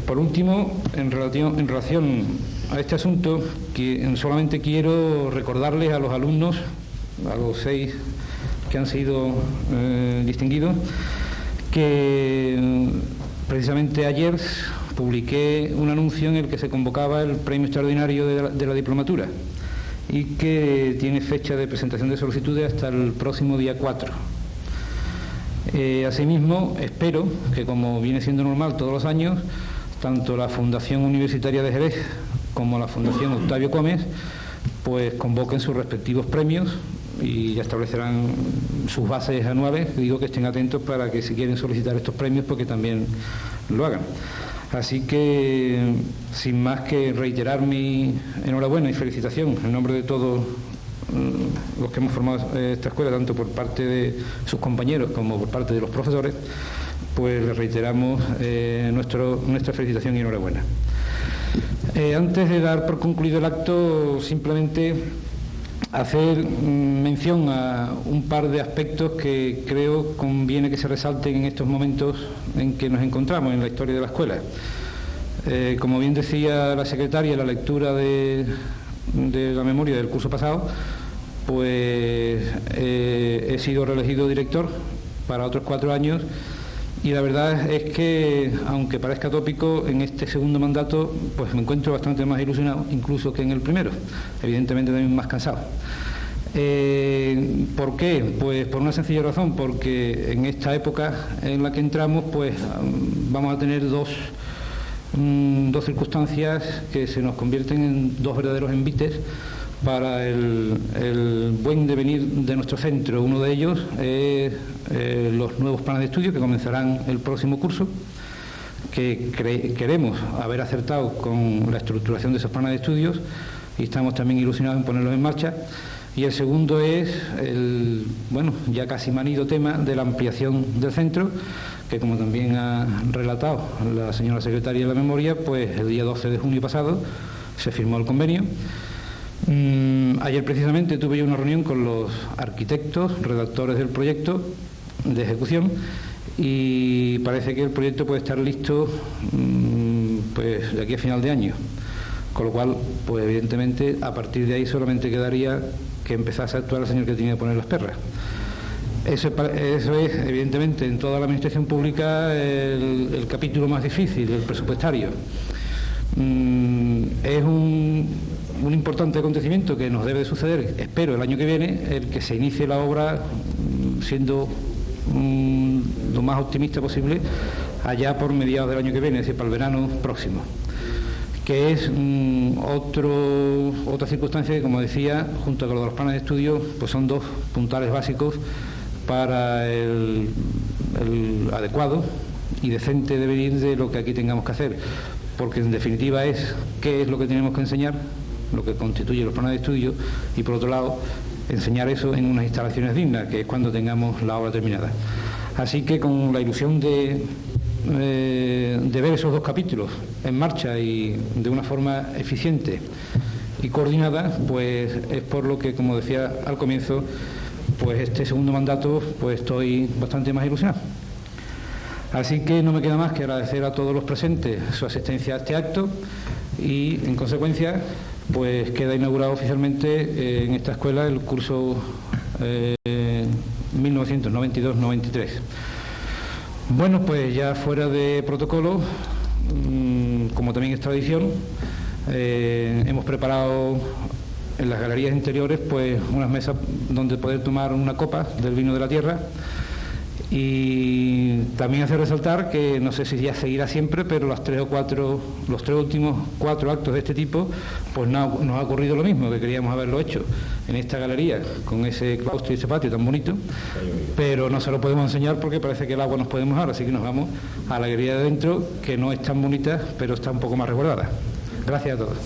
[SPEAKER 1] Por último, en relación a este asunto, que solamente quiero recordarles a los alumnos, a los 6 que han sido distinguidos, que precisamente ayer publiqué un anuncio en el que se convocaba el premio extraordinario de la diplomatura y que tiene fecha de presentación de solicitudes hasta el próximo día 4. Asimismo, espero que, como viene siendo normal todos los años, tanto la Fundación Universitaria de Jerez como la Fundación Octavio Gómez pues convoquen sus respectivos premios y ya establecerán sus bases anuales. Digo que estén atentos para que si quieren solicitar estos premios, porque también lo hagan. Así que, sin más que reiterar mi enhorabuena y felicitación en nombre de todos los que hemos formado esta escuela, tanto por parte de sus compañeros como por parte de los profesores, pues les reiteramos nuestra felicitación y enhorabuena. Antes de dar por concluido el acto, simplemente hacer mención a un par de aspectos que creo conviene que se resalten en estos momentos en que nos encontramos en la historia de la escuela. Como bien decía la secretaria, la lectura de la memoria del curso pasado, pues he sido reelegido director para otros 4 años. Y la verdad es que, aunque parezca tópico, en este segundo mandato pues me encuentro bastante más ilusionado incluso que en el primero, evidentemente también más cansado. ¿Por qué? Pues por una sencilla razón, porque en esta época en la que entramos pues vamos a tener dos circunstancias que se nos convierten en 2 verdaderos envites para el buen devenir de nuestro centro. Uno de ellos es los nuevos planes de estudio que comenzarán el próximo curso, que queremos haber acertado con la estructuración de esos planes de estudios y estamos también ilusionados en ponerlos en marcha. Y el segundo es el, ya casi manido tema de la ampliación del centro, que como también ha relatado la señora secretaria de la memoria, pues el día 12 de junio pasado se firmó el convenio. Ayer precisamente tuve yo una reunión con los arquitectos, redactores del proyecto de ejecución, y parece que el proyecto puede estar listo pues de aquí a final de año, con lo cual pues evidentemente a partir de ahí solamente quedaría que empezase a actuar el señor que tenía que poner las perras. Eso es evidentemente en toda la administración pública el capítulo más difícil, el presupuestario. Es un importante acontecimiento que nos debe de suceder, espero, el año que viene, el que se inicie la obra siendo lo más optimista posible allá por mediados del año que viene, es decir, para el verano próximo, que es otra circunstancia que, como decía, junto con los planes de estudio, pues son 2 puntales básicos para el adecuado y decente devenir de lo que aquí tengamos que hacer, porque en definitiva es qué es lo que tenemos que enseñar, lo que constituye los planes de estudio, y por otro lado enseñar eso en unas instalaciones dignas, que es cuando tengamos la obra terminada. Así que con la ilusión de ver esos 2 capítulos en marcha y de una forma eficiente y coordinada, pues es por lo que, como decía al comienzo, pues este segundo mandato pues estoy bastante más ilusionado. Así que no me queda más que agradecer a todos los presentes su asistencia a este acto y, en consecuencia, pues queda inaugurado oficialmente en esta escuela el curso 1992-93. Bueno, pues ya fuera de protocolo, como también es tradición, hemos preparado en las galerías interiores pues unas mesas donde poder tomar una copa del vino de la tierra. Y también hace resaltar que no sé si ya seguirá siempre, pero los 3 últimos 4 actos de este tipo, pues nos ha ocurrido lo mismo, que queríamos haberlo hecho en esta galería, con ese claustro y ese patio tan bonito, pero no se lo podemos enseñar porque parece que el agua nos puede mojar, así que nos vamos a la galería de dentro, que no es tan bonita, pero está un poco más resguardada. Gracias a todos.